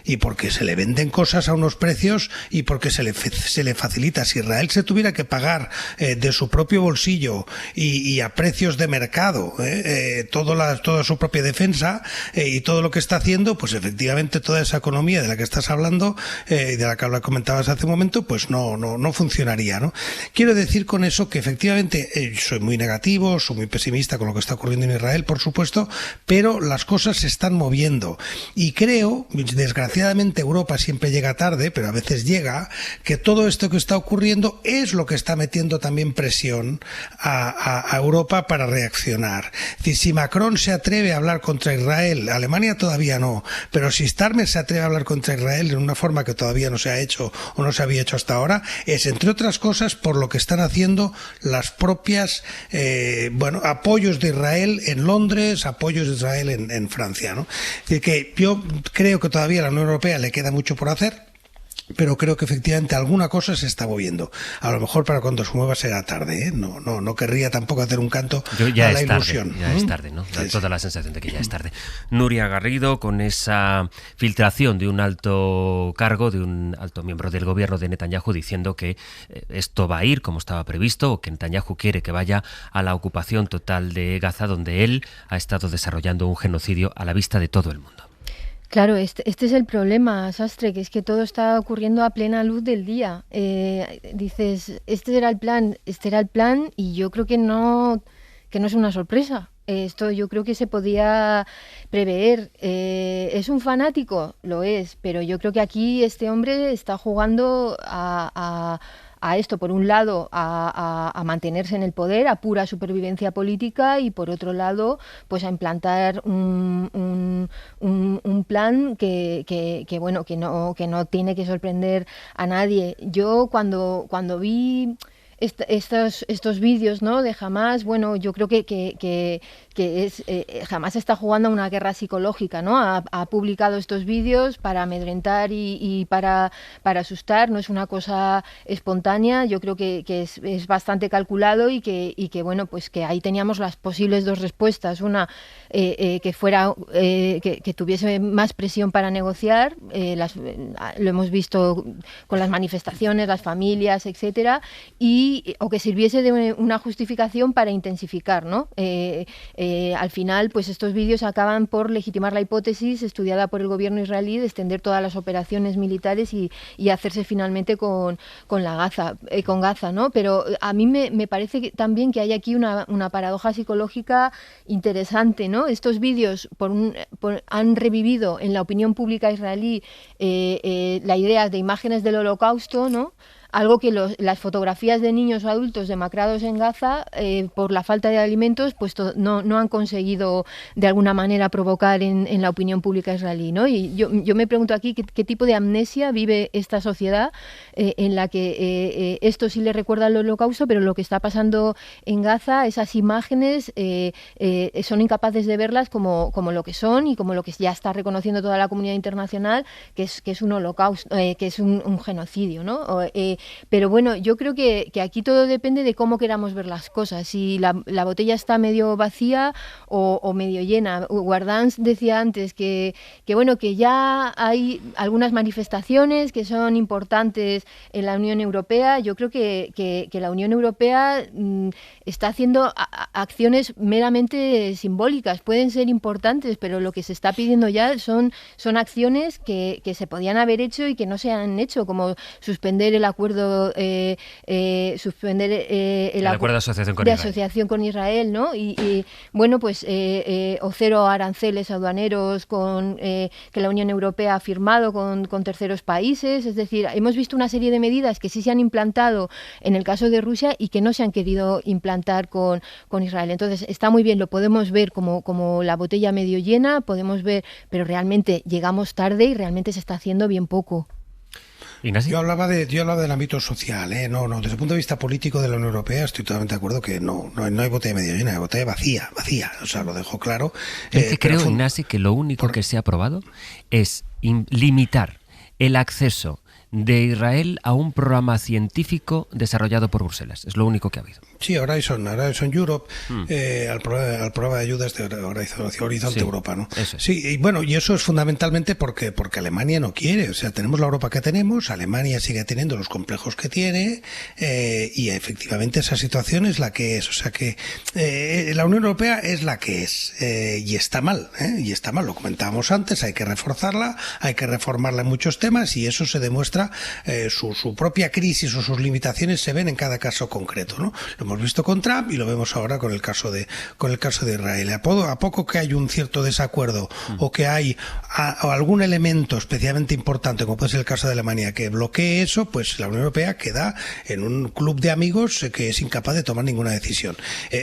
Y porque se le venden cosas a unos precios y porque se le facilita. Si Israel se tuviera que pagar de su propio bolsillo y a precios de mercado toda su propia defensa y todo lo que está haciendo, pues efectivamente toda esa economía de la que estás hablando y de la que comentabas hace un momento, pues no funcionaría, ¿no? Quiero decir con eso que efectivamente soy muy negativo, soy muy pesimista con lo que está ocurriendo en Israel, por supuesto, pero las cosas se están moviendo y creo, desgraciadamente Europa siempre llega tarde, pero a veces llega, que todo esto que está ocurriendo es lo que está metiendo también presión a Europa para reaccionar. Es decir, si Macron se atreve a hablar contra Israel, Alemania todavía no, pero si Starmer se atreve a hablar contra Israel de una forma que todavía no se ha hecho o no se había hecho hasta ahora, es entre otras cosas por lo que están haciendo las propias apoyos de Israel en Londres, apoyos de Israel en Francia, ¿no? Es decir, que yo creo que todavía a la Unión Europea le queda mucho por hacer. pero creo que efectivamente alguna cosa se está moviendo. A lo mejor para cuando se mueva será tarde, ¿eh? No querría tampoco hacer un canto a la ilusión. Ya es tarde, ¿no? Da toda la sensación de que ya es tarde. Nuria Garrido, con esa filtración de un alto cargo, de un alto miembro del gobierno de Netanyahu, diciendo que esto va a ir como estaba previsto, o que Netanyahu quiere que vaya a la ocupación total de Gaza, donde él ha estado desarrollando un genocidio a la vista de todo el mundo. Claro, este es el problema, Sastre, que es que todo está ocurriendo a plena luz del día. Dices, este era el plan, y yo creo que no es una sorpresa. Esto yo creo que se podía prever. ¿Es un fanático? Lo es, pero yo creo que aquí este hombre está jugando a esto, por un lado, a mantenerse en el poder, a pura supervivencia política, y por otro lado, pues a implantar un plan que no tiene que sorprender a nadie. Yo cuando vi estos vídeos, ¿no?, de Hamás, bueno, yo creo que Hamás está jugando a una guerra psicológica, ¿no? Ha publicado estos vídeos para amedrentar y para asustar. No es una cosa espontánea. Yo creo que es bastante calculado y que bueno, pues que ahí teníamos las posibles dos respuestas. Una, que tuviese más presión para negociar. Lo hemos visto con las manifestaciones, las familias, etcétera, o que sirviese de una justificación para intensificar, ¿no? Al final, pues estos vídeos acaban por legitimar la hipótesis estudiada por el gobierno israelí de extender todas las operaciones militares y hacerse finalmente con Gaza, ¿no? Pero a mí me parece también que hay aquí una paradoja psicológica interesante, ¿no? Estos vídeos han revivido en la opinión pública israelí la idea de imágenes del Holocausto, ¿no? Algo que las fotografías de niños o adultos demacrados en Gaza, por la falta de alimentos, pues no han conseguido de alguna manera provocar en la opinión pública israelí, ¿no? Y yo me pregunto aquí qué tipo de amnesia vive esta sociedad en la que esto sí le recuerda al Holocausto, pero lo que está pasando en Gaza, esas imágenes, son incapaces de verlas como lo que son y como lo que ya está reconociendo toda la comunidad internacional, que es un holocausto, que es un genocidio, ¿no? Pero bueno, yo creo que aquí todo depende de cómo queramos ver las cosas, si la botella está medio vacía o medio llena. Guardans decía antes que bueno, que ya hay algunas manifestaciones que son importantes en la Unión Europea. Yo creo que la Unión Europea está haciendo acciones meramente simbólicas. Pueden ser importantes, pero lo que se está pidiendo ya son acciones que se podían haber hecho y que no se han hecho, como suspender el acuerdo el acuerdo de asociación con Israel, ¿no? Y bueno, pues o cero aranceles aduaneros que la Unión Europea ha firmado con terceros países. Es decir, hemos visto una serie de medidas que sí se han implantado en el caso de Rusia y que no se han querido implantar con Israel. Entonces está muy bien, lo podemos ver como la botella medio llena, podemos ver, pero realmente llegamos tarde y realmente se está haciendo bien poco. Ignacio. Yo hablaba del ámbito social, no, desde el punto de vista político de la Unión Europea estoy totalmente de acuerdo que no hay botella medio llena, hay botella vacía, o sea, lo dejo claro. Es que creo, Ignacio, que lo único que se ha aprobado es limitar el acceso de Israel a un programa científico desarrollado por Bruselas. Es lo único que ha habido. Sí, Horizon Europe, al programa de ayudas de Horizonte Europa, ¿no? Eso es. Sí, y bueno, y eso es fundamentalmente porque Alemania no quiere. O sea, tenemos la Europa que tenemos, Alemania sigue teniendo los complejos que tiene, y efectivamente esa situación es la que es. O sea que la Unión Europea es la que es, y está mal, lo comentábamos antes, hay que reforzarla, hay que reformarla en muchos temas, y eso se demuestra, su propia crisis o sus limitaciones se ven en cada caso concreto, ¿no? Lo hemos visto con Trump y lo vemos ahora con el caso de Israel. A poco que hay un cierto desacuerdo o que hay algún elemento especialmente importante, como puede ser el caso de Alemania, que bloquee eso, pues la Unión Europea queda en un club de amigos que es incapaz de tomar ninguna decisión.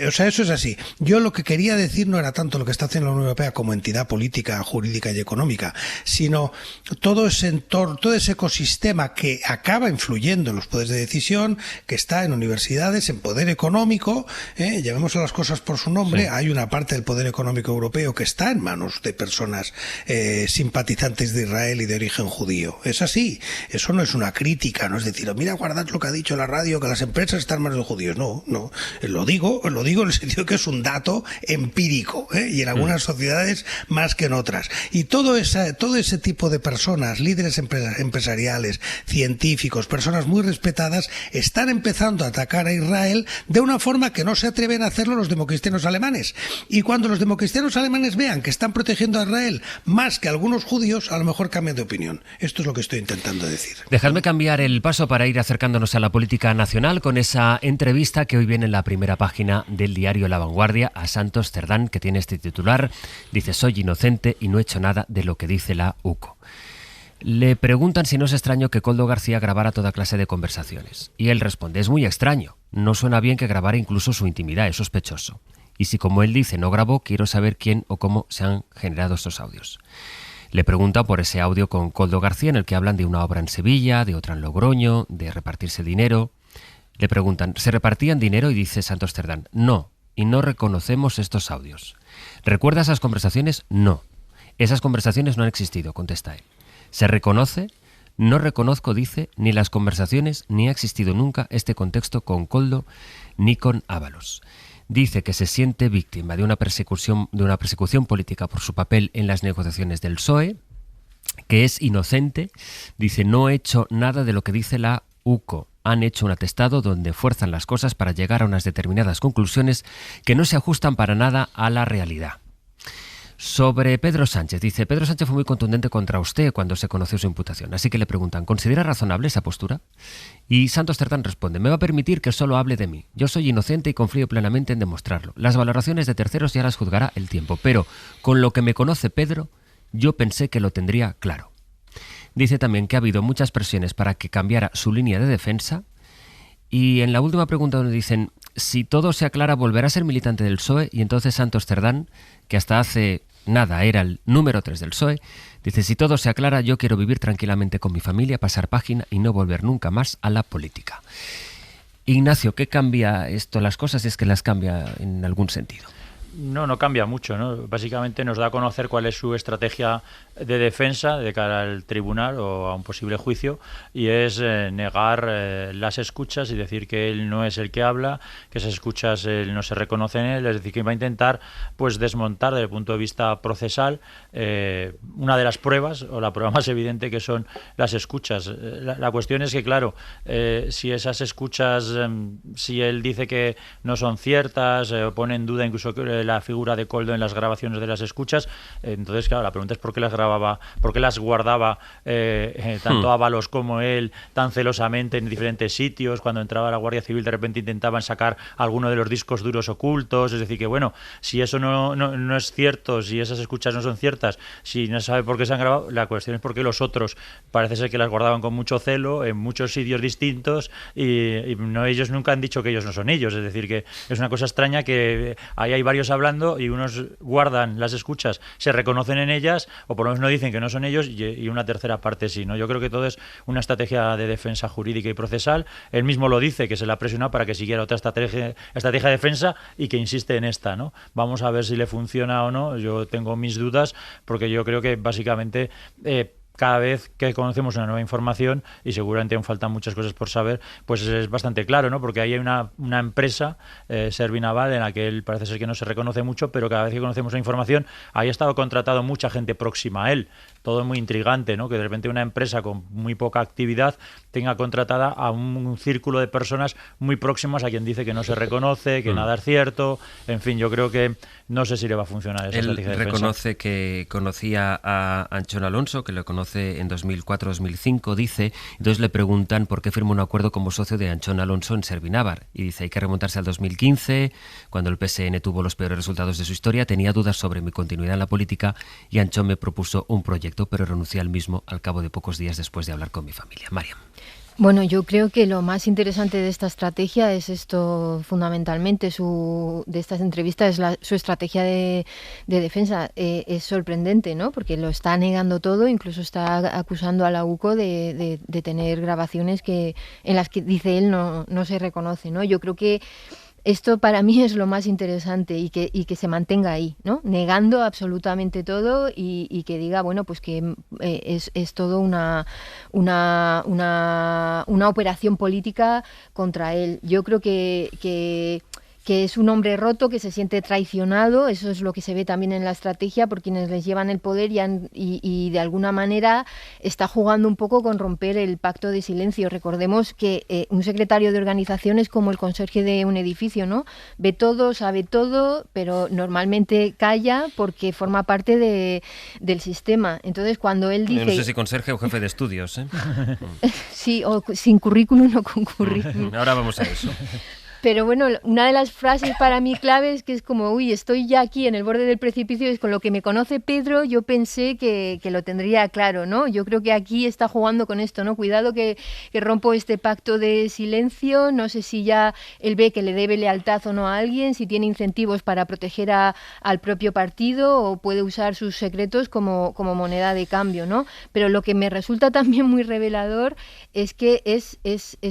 O sea, eso es así. Yo lo que quería decir no era tanto lo que está haciendo la Unión Europea como entidad política, jurídica y económica, sino todo ese entorno, todo ese ecosistema que acaba influyendo en los poderes de decisión, que está en universidades, en poder económico, llevemos a las cosas por su nombre, hay una parte del poder económico europeo que está en manos de personas simpatizantes de Israel y de origen judío. Es así, eso no es una crítica, no es decir, mira, guardad lo que ha dicho la radio, que las empresas están en manos de judíos. No, lo digo en el sentido que es un dato empírico, y en algunas sociedades más que en otras. Y todo ese tipo de personas, líderes empresariales, científicos, personas muy respetadas, están empezando a atacar a Israel de una forma que no se atreven a hacerlo los democristianos alemanes. Y cuando los democristianos alemanes vean que están protegiendo a Israel más que algunos judíos, a lo mejor cambian de opinión. Esto es lo que estoy intentando decir. Dejadme cambiar el paso para ir acercándonos a la política nacional con esa entrevista que hoy viene en la primera página del diario La Vanguardia a Santos Cerdán, que tiene este titular. Dice: soy inocente y no he hecho nada de lo que dice la UCO. Le preguntan si no es extraño que Koldo García grabara toda clase de conversaciones. Y él responde: es muy extraño. No suena bien que grabara incluso su intimidad, es sospechoso. Y si, como él dice, no grabó, quiero saber quién o cómo se han generado estos audios. Le pregunta por ese audio con Koldo García en el que hablan de una obra en Sevilla, de otra en Logroño, de repartirse dinero. Le preguntan: ¿se repartían dinero? Y dice Santos Cerdán: no, y no reconocemos estos audios. ¿Recuerda esas conversaciones? No. Esas conversaciones no han existido, contesta él. ¿Se reconoce? No reconozco, dice, ni las conversaciones, ni ha existido nunca este contexto con Koldo ni con Ábalos. Dice que se siente víctima de una persecución política por su papel en las negociaciones del PSOE, que es inocente. Dice: no he hecho nada de lo que dice la UCO. Han hecho un atestado donde fuerzan las cosas para llegar a unas determinadas conclusiones que no se ajustan para nada a la realidad. Sobre Pedro Sánchez, dice: Pedro Sánchez fue muy contundente contra usted cuando se conoció su imputación, así que le preguntan: ¿considera razonable esa postura? Y Santos Cerdán responde: me va a permitir que solo hable de mí. Yo soy inocente y confío plenamente en demostrarlo. Las valoraciones de terceros ya las juzgará el tiempo, pero con lo que me conoce Pedro, yo pensé que lo tendría claro. Dice también que ha habido muchas presiones para que cambiara su línea de defensa. Y en la última pregunta donde dicen: si todo se aclara, ¿volverá a ser militante del PSOE? Y entonces Santos Cerdán, que hasta hace nada era el número 3 del PSOE, dice: si todo se aclara, yo quiero vivir tranquilamente con mi familia, pasar página y no volver nunca más a la política. Ignacio, ¿qué cambia esto las cosas? Es que las cambia en algún sentido. No cambia mucho, ¿no? Básicamente nos da a conocer cuál es su estrategia de defensa de cara al tribunal o a un posible juicio, y es negar las escuchas y decir que él no es el que habla, que esas escuchas él no se reconoce en él, es decir, que va a intentar pues desmontar desde el punto de vista procesal una de las pruebas, o la prueba más evidente, que son las escuchas. La cuestión es que, claro, si esas escuchas, si él dice que no son ciertas, pone en duda incluso la figura de Koldo en las grabaciones de las escuchas, entonces claro, la pregunta es por qué las guardaba tanto Ábalos como él tan celosamente en diferentes sitios. Cuando entraba la Guardia Civil, de repente intentaban sacar alguno de los discos duros ocultos. Es decir, que bueno, si eso no es cierto, si esas escuchas no son ciertas, si no se sabe por qué se han grabado, la cuestión es por qué los otros parece ser que las guardaban con mucho celo en muchos sitios distintos, y ellos nunca han dicho que ellos no son ellos. Es decir, que es una cosa extraña que ahí hay varios hablando y unos guardan las escuchas, se reconocen en ellas, o por lo menos no dicen que no son ellos, y una tercera parte sí, ¿no? Yo creo que todo es una estrategia de defensa jurídica y procesal. Él mismo lo dice, que se le ha presionado para que siguiera otra estrategia de defensa, y que insiste en esta, ¿no? Vamos a ver si le funciona o no. Yo tengo mis dudas, porque yo creo que básicamente cada vez que conocemos una nueva información, y seguramente aún faltan muchas cosas por saber, pues es bastante claro, ¿no? Porque ahí hay una empresa, Servinaval, en la que él parece ser que no se reconoce mucho, pero cada vez que conocemos la información, ahí ha estado contratado mucha gente próxima a él. Todo es muy intrigante, ¿no? Que de repente una empresa con muy poca actividad tenga contratada a un círculo de personas muy próximas a quien dice que no se reconoce, que nada es cierto. En fin, yo creo que no sé si le va a funcionar esa estrategia de defensa. Él reconoce que conocía a Anchón Alonso, que lo conoce en 2004-2005, dice. Entonces le preguntan por qué firmó un acuerdo como socio de Anchón Alonso en Servinavar. Y dice: hay que remontarse al 2015, cuando el PSN tuvo los peores resultados de su historia. Tenía dudas sobre mi continuidad en la política y Anchón me propuso un proyecto, pero renuncié al mismo al cabo de pocos días después de hablar con mi familia. Mariam. Bueno, yo creo que lo más interesante de esta estrategia es esto, fundamentalmente, de estas entrevistas, es su estrategia de defensa. Es sorprendente, ¿no? Porque lo está negando todo, incluso está acusando a la UCO de tener grabaciones en las que, dice él, no se reconoce, ¿no? Yo creo que Esto para mí es lo más interesante y que se mantenga ahí, ¿no? Negando absolutamente todo y que diga, bueno, pues que es todo una operación política contra él. Yo creo que es un hombre roto, que se siente traicionado, eso es lo que se ve también en la estrategia por quienes les llevan el poder y de alguna manera está jugando un poco con romper el pacto de silencio. Recordemos que un secretario de organización es como el conserje de un edificio, ¿no? Ve todo, sabe todo, pero normalmente calla porque forma parte del sistema. Entonces, cuando él dice... No sé si conserje o jefe de estudios, ¿eh? Sí, o sin currículum o con currículum. Ahora vamos a eso. Pero bueno, una de las frases para mí claves, que es como, uy, estoy ya aquí en el borde del precipicio, es con lo que me conoce Pedro, yo pensé que lo tendría claro, ¿no? Yo creo que aquí está jugando con esto, ¿no? Cuidado que rompo este pacto de silencio, no sé si ya él ve que le debe lealtad o no a alguien, si tiene incentivos para proteger al propio partido o puede usar sus secretos como moneda de cambio, ¿no? Pero lo que me resulta también muy revelador es que es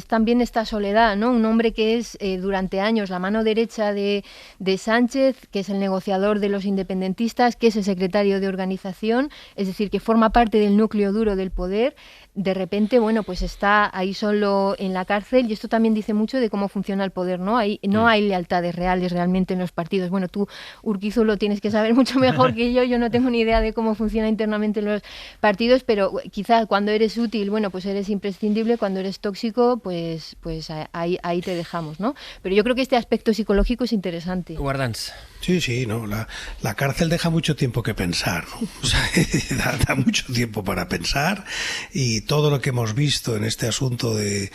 también esta soledad, ¿no? Un hombre que es... durante años la mano derecha de Sánchez, que es el negociador de los independentistas, que es el secretario de organización, es decir, que forma parte del núcleo duro del poder, de repente, bueno, pues está ahí solo en la cárcel, y esto también dice mucho de cómo funciona el poder, ¿no? No hay lealtades reales realmente en los partidos. Bueno, tú, Urquizu, lo tienes que saber mucho mejor que yo no tengo ni idea de cómo funciona internamente en los partidos, pero quizá cuando eres útil, bueno, pues eres imprescindible, cuando eres tóxico, pues ahí te dejamos, ¿no? Pero yo creo que este aspecto psicológico es interesante. Guardans. Sí, no, la cárcel deja mucho tiempo que pensar, ¿no? O sea, da mucho tiempo para pensar, y todo lo que hemos visto en este asunto de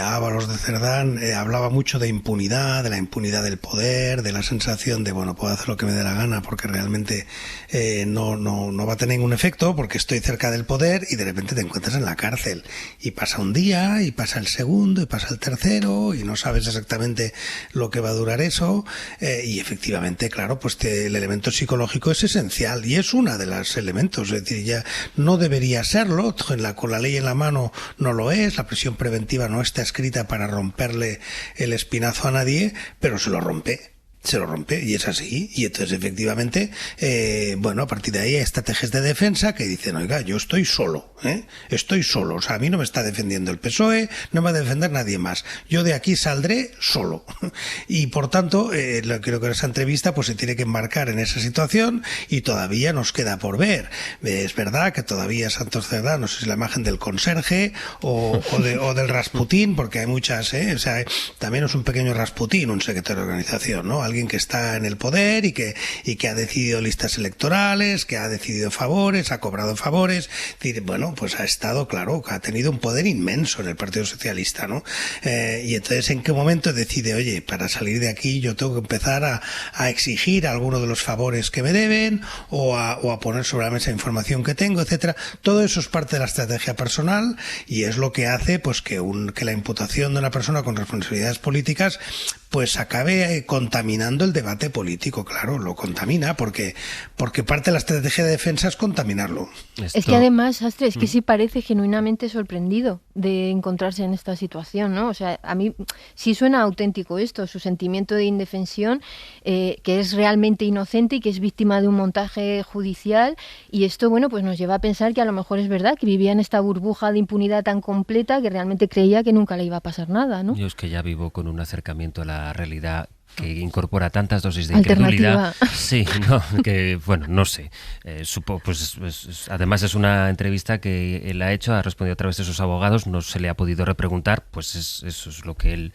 Ábalos, de Cerdán, hablaba mucho de impunidad, de la impunidad del poder, de la sensación de, bueno, puedo hacer lo que me dé la gana porque realmente no va a tener ningún efecto porque estoy cerca del poder, y de repente te encuentras en la cárcel y pasa un día y pasa el segundo y pasa el tercero y no sabes exactamente lo que va a durar eso, y efectivamente, claro, pues el elemento psicológico es esencial y es uno de los elementos, es decir, ya no debería serlo, con la ley en la mano no lo es, la prisión preventiva no está escrita para romperle el espinazo a nadie, pero se lo rompe y es así. Y entonces efectivamente, bueno, a partir de ahí hay estrategias de defensa que dicen, oiga, yo estoy solo, o sea, a mí no me está defendiendo el PSOE, no me va a defender nadie más, yo de aquí saldré solo. Y por tanto, creo que esa entrevista pues se tiene que enmarcar en esa situación, y todavía nos queda por ver. Es verdad que todavía Santos Cerdá, no sé si es la imagen del conserje o del Rasputín, porque hay muchas, o sea, también es un pequeño Rasputín, un secretario de organización, ¿no? Alguien que está en el poder y que ha decidido listas electorales, que ha decidido favores, ha cobrado favores. Es decir, bueno, pues ha estado, claro, que ha tenido un poder inmenso en el Partido Socialista, ¿no? Y entonces, ¿en qué momento decide, oye, para salir de aquí yo tengo que empezar a exigir alguno de los favores que me deben, o a poner sobre la mesa información que tengo, etcétera? Todo eso es parte de la estrategia personal, y es lo que hace pues que la imputación de una persona con responsabilidades políticas pues acabe contaminando el debate político. Claro, lo contamina porque parte de la estrategia de defensa es contaminarlo. Es que además, Astre, es que sí parece genuinamente sorprendido de encontrarse en esta situación, ¿no? O sea, a mí sí suena auténtico esto, su sentimiento de indefensión, que es realmente inocente y que es víctima de un montaje judicial, y esto, bueno, pues nos lleva a pensar que a lo mejor es verdad que vivía en esta burbuja de impunidad tan completa que realmente creía que nunca le iba a pasar nada, ¿no? Yo es que ya vivo con un acercamiento a la realidad que incorpora tantas dosis de incredulidad. Sí, no, que bueno, no sé. Además es una entrevista que él ha hecho, ha respondido a través de sus abogados, no se le ha podido repreguntar, pues eso es lo que él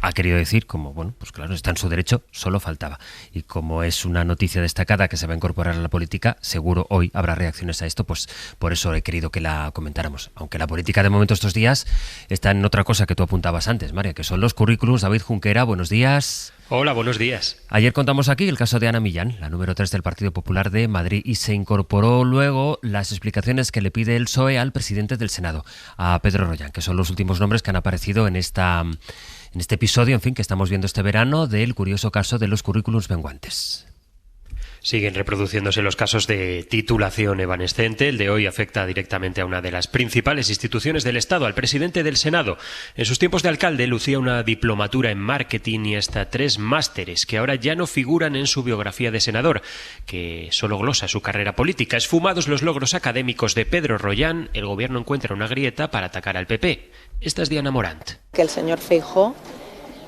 ha querido decir, como bueno, pues claro, está en su derecho, solo faltaba. Y como es una noticia destacada que se va a incorporar a la política, seguro hoy habrá reacciones a esto, pues por eso he querido que la comentáramos. Aunque la política de momento estos días está en otra cosa que tú apuntabas antes, María, que son los currículums. David Junquera, buenos días. Hola, buenos días. Ayer contamos aquí el caso de Ana Millán, la número 3 del Partido Popular de Madrid, y se incorporó luego las explicaciones que le pide el PSOE al presidente del Senado, a Pedro Rollán, que son los últimos nombres que han aparecido en este episodio, en fin, que estamos viendo este verano, del curioso caso de los currículums menguantes. Siguen reproduciéndose los casos de titulación evanescente. El de hoy afecta directamente a una de las principales instituciones del Estado, al presidente del Senado. En sus tiempos de alcalde lucía una diplomatura en marketing y hasta 3 másteres que ahora ya no figuran en su biografía de senador, que solo glosa su carrera política. Esfumados los logros académicos de Pedro Rollán, el gobierno encuentra una grieta para atacar al PP. Esta es Diana Morant. Que el señor Feijóo,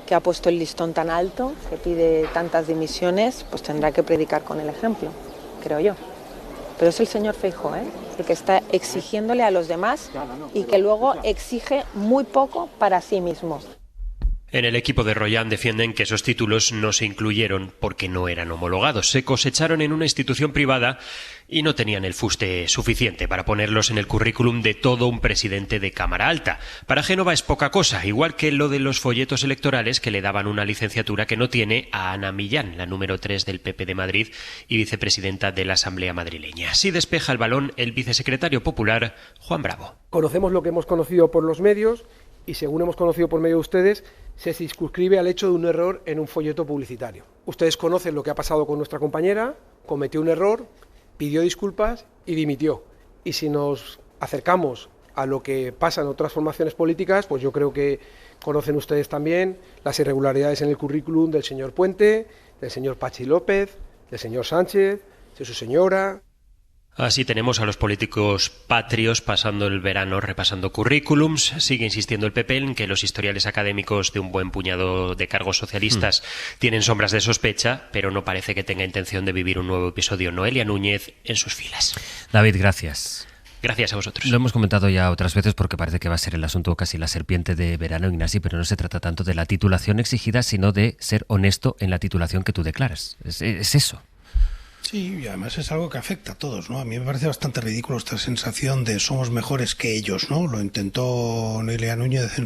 que ha puesto el listón tan alto, que pide tantas dimisiones, pues tendrá que predicar con el ejemplo, creo yo. Pero es el señor Feijóo, el que está exigiéndole a los demás y que luego exige muy poco para sí mismo. En el equipo de Rollán defienden que esos títulos no se incluyeron porque no eran homologados. Se cosecharon en una institución privada y no tenían el fuste suficiente para ponerlos en el currículum de todo un presidente de Cámara Alta. Para Génova es poca cosa, igual que lo de los folletos electorales que le daban una licenciatura que no tiene a Ana Millán, la número 3 del PP de Madrid y vicepresidenta de la Asamblea madrileña. Así despeja el balón el vicesecretario popular, Juan Bravo. Conocemos lo que hemos conocido por los medios y según hemos conocido por medio de ustedes, se circunscribe al hecho de un error en un folleto publicitario. Ustedes conocen lo que ha pasado con nuestra compañera, cometió un error, pidió disculpas y dimitió. Y si nos acercamos a lo que pasa en otras formaciones políticas, pues yo creo que conocen ustedes también las irregularidades en el currículum del señor Puente, del señor Pachi López, del señor Sánchez, de su señora. Así tenemos a los políticos patrios pasando el verano repasando currículums. Sigue insistiendo el PP en que los historiales académicos de un buen puñado de cargos socialistas tienen sombras de sospecha, pero no parece que tenga intención de vivir un nuevo episodio Noelia Núñez en sus filas. David, gracias. Gracias a vosotros. Lo hemos comentado ya otras veces porque parece que va a ser el asunto casi la serpiente de verano, Ignasi, pero no se trata tanto de la titulación exigida, sino de ser honesto en la titulación que tú declaras. Es eso. Sí, y además es algo que afecta a todos, ¿no? A mí me parece bastante ridículo esta sensación de somos mejores que ellos, ¿no? Lo intentó Noelia Núñez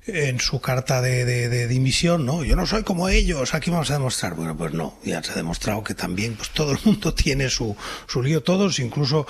en su carta de dimisión, ¿no? Yo no soy como ellos, aquí vamos a demostrar. Bueno, pues no, ya se ha demostrado que también pues todo el mundo tiene su lío, todos, incluso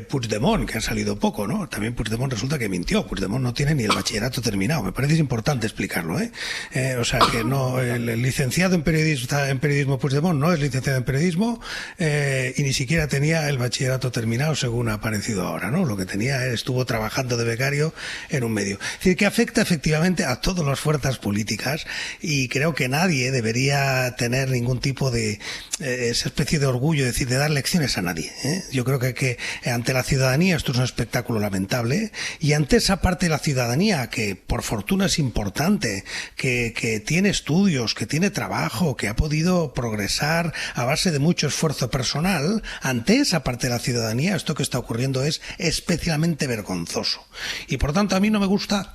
Puigdemont, que ha salido poco, ¿no? También Puigdemont resulta que mintió. Puigdemont no tiene ni el bachillerato terminado. Me parece importante explicarlo, o sea, que no, el licenciado en periodismo Puigdemont no es licenciado en periodismo y ni siquiera tenía el bachillerato terminado, según ha aparecido ahora, ¿no? Lo que tenía, estuvo trabajando de becario en un medio. Es decir, que afecta efectivamente a todas las fuerzas políticas y creo que nadie debería tener ningún tipo de esa especie de orgullo, es decir, de dar lecciones a nadie. Yo creo que ante la ciudadanía esto es un espectáculo lamentable y ante esa parte de la ciudadanía que por fortuna es importante, que tiene estudios, que tiene trabajo, que ha podido progresar a base de mucho esfuerzo personal, ante esa parte de la ciudadanía esto que está ocurriendo es especialmente vergonzoso. Y por tanto a mí no me gusta.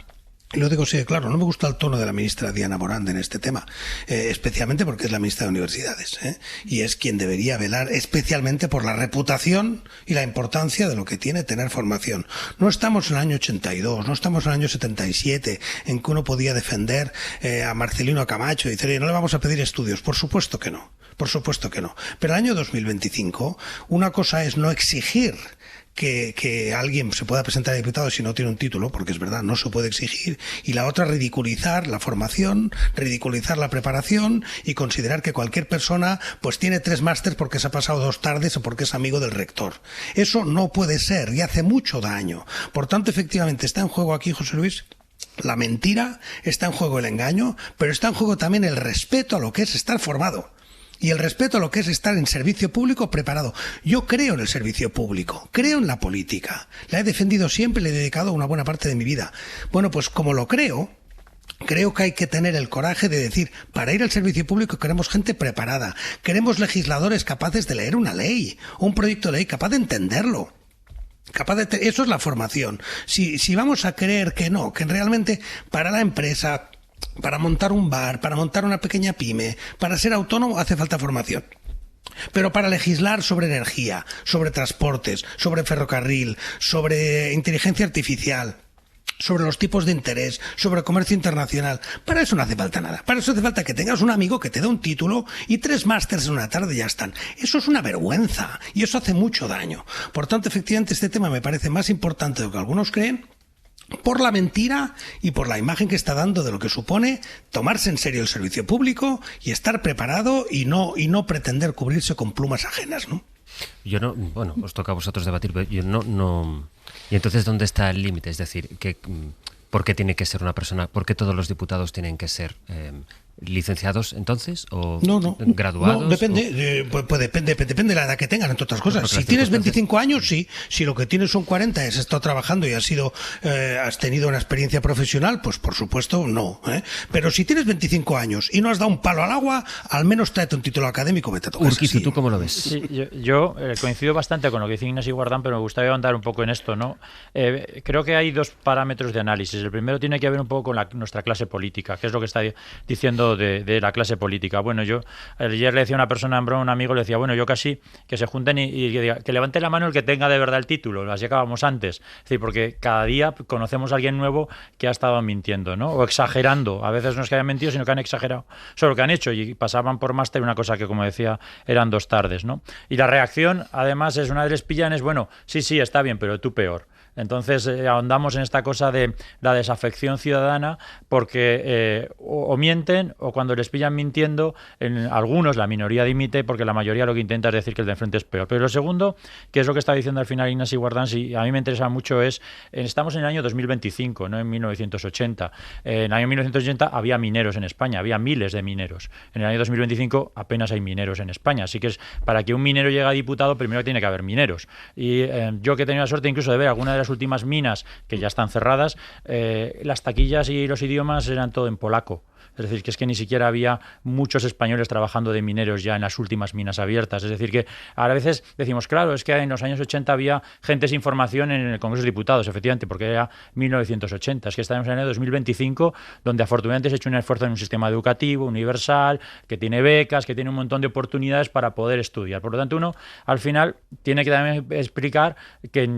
Y lo digo sí, claro, no me gusta el tono de la ministra Diana Morant en este tema, especialmente porque es la ministra de Universidades, y es quien debería velar especialmente por la reputación y la importancia de lo que tiene tener formación. No estamos en el año 82, no estamos en el año 77, en que uno podía defender a Marcelino Camacho y decir, oye, no le vamos a pedir estudios. Por supuesto que no, por supuesto que no. Pero el año 2025, una cosa es no exigir que alguien se pueda presentar a diputado si no tiene un título, porque es verdad, no se puede exigir, y la otra ridiculizar la formación, ridiculizar la preparación y considerar que cualquier persona pues tiene 3 másters porque se ha pasado 2 tardes o porque es amigo del rector. Eso no puede ser y hace mucho daño. Por tanto, efectivamente, está en juego aquí, José Luis, la mentira, está en juego el engaño, pero está en juego también el respeto a lo que es estar formado. Y el respeto a lo que es estar en servicio público preparado. Yo creo en el servicio público, creo en la política. La he defendido siempre, le he dedicado una buena parte de mi vida. Bueno, pues como lo creo que hay que tener el coraje de decir, para ir al servicio público queremos gente preparada, queremos legisladores capaces de leer una ley, un proyecto de ley capaz de entenderlo. Eso es la formación. Si vamos a creer que no, que realmente para la empresa, para montar un bar, para montar una pequeña pyme, para ser autónomo hace falta formación. Pero para legislar sobre energía, sobre transportes, sobre ferrocarril, sobre inteligencia artificial, sobre los tipos de interés, sobre comercio internacional, para eso no hace falta nada. Para eso hace falta que tengas un amigo que te dé un título y 3 másters en una tarde y ya están. Eso es una vergüenza y eso hace mucho daño. Por tanto, efectivamente, este tema me parece más importante de lo que algunos creen. por la mentira y por la imagen que está dando de lo que supone tomarse en serio el servicio público y estar preparado y no pretender cubrirse con plumas ajenas, ¿no? Yo no, bueno, os toca a vosotros debatir, pero yo no. Y entonces, ¿dónde está el límite? Es decir, ¿por qué tiene que ser una persona? ¿Por qué todos los diputados tienen que ser licenciados entonces o graduados? No, depende, depende de la edad que tengan, entre otras cosas. Si tienes 25 años, sí. Si lo que tienes son 40 y has estado trabajando y has tenido una experiencia profesional, pues por supuesto no. Pero si tienes 25 años y no has dado un palo al agua, al menos tráete un título académico, vete a tu casa. Urquizu, ¿tú cómo lo ves? Sí, yo coincido bastante con lo que dice Ignacio Guardán, pero me gustaría ahondar un poco en esto, ¿no? Creo que hay dos parámetros de análisis. El primero tiene que ver un poco con nuestra clase política, que es lo que está diciendo de la clase política. Bueno, yo ayer le decía a una persona en broma, un amigo, le decía, bueno, yo casi que se junten y que levante la mano el que tenga de verdad el título, así acabamos antes. Es decir, porque cada día conocemos a alguien nuevo que ha estado mintiendo, ¿no? O exagerando. A veces no es que hayan mentido, sino que han exagerado sobre lo que han hecho y pasaban por máster una cosa que, como decía, eran 2 tardes, ¿no? Y la reacción, además, es una de les pillan, es, bueno, sí, está bien, pero tú peor. Entonces ahondamos en esta cosa de la desafección ciudadana porque o mienten o cuando les pillan mintiendo, en algunos, la minoría dimite porque la mayoría lo que intenta es decir que el de enfrente es peor. Pero lo segundo, que es lo que está diciendo al final Ignacio Guardán, si a mí me interesa mucho es, estamos en el año 2025, no en 1980. En el año 1980 había mineros en España, había miles de mineros. En el año 2025 apenas hay mineros en España. Así que para que un minero llegue a diputado, primero tiene que haber mineros. Y yo que he tenido la suerte incluso de ver alguna de las últimas minas que ya están cerradas, las taquillas y los idiomas eran todo en polaco. Es decir, que es que ni siquiera había muchos españoles trabajando de mineros ya en las últimas minas abiertas. Es decir, que a veces decimos, claro, es que en los años 80 había gente sin formación en el Congreso de Diputados, efectivamente, porque era 1980. Es que estamos en el año 2025, donde afortunadamente se ha hecho un esfuerzo en un sistema educativo universal, que tiene becas, que tiene un montón de oportunidades para poder estudiar. Por lo tanto, uno, al final, tiene que también explicar que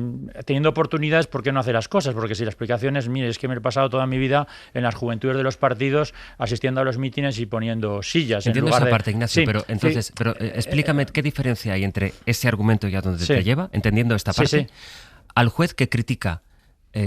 teniendo oportunidades, ¿por qué no hace las cosas? Porque si la explicación es, mire, es que me he pasado toda mi vida en las juventudes de los partidos asistiendo a los mítines y poniendo sillas. Entiendo en lugar esa parte, Ignacio, sí, pero entonces, explícame qué diferencia hay entre ese argumento y a dónde te lleva, entendiendo esta parte, al juez que critica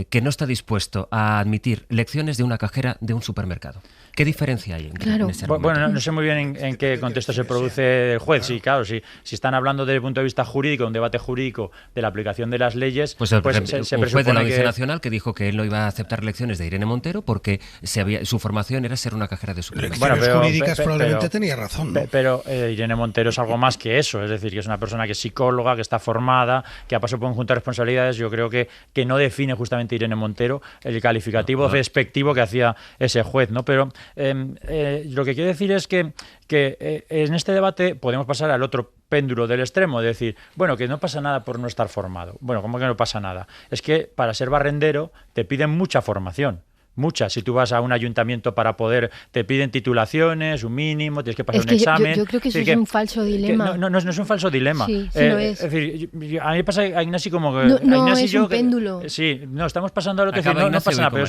que no está dispuesto a admitir lecciones de una cajera de un supermercado. ¿Qué diferencia hay en ese argumento? Bueno, no sé muy bien en qué contexto se produce el juez. Sí, claro, si están hablando desde el punto de vista jurídico, un debate jurídico de la aplicación de las leyes, pues un juez de la Audiencia Nacional que dijo que él no iba a aceptar lecciones de Irene Montero porque su formación era ser una cajera de supermercado. Lecciones jurídicas probablemente tenía razón, ¿no? Pero Irene Montero es algo más que eso, es decir, que es una persona que es psicóloga, que está formada, que ha pasado por un conjunto de responsabilidades. Yo creo que no define justamente Irene Montero el calificativo despectivo que hacía ese juez, ¿no? Pero lo que quiero decir es que en este debate podemos pasar al otro péndulo del extremo, de decir, bueno, que no pasa nada por no estar formado. Bueno, ¿cómo que no pasa nada? Es que para ser barrendero te piden mucha formación. Muchas. Si tú vas a un ayuntamiento para poder, te piden titulaciones, un mínimo, tienes que pasar un examen. Yo creo que eso es un falso dilema. No es un falso dilema. Sí, lo es. Es decir, a mí me pasa a Ignacio como que... No, Ignacio es un péndulo. Sí, estamos pasando al otro. No pasa nada,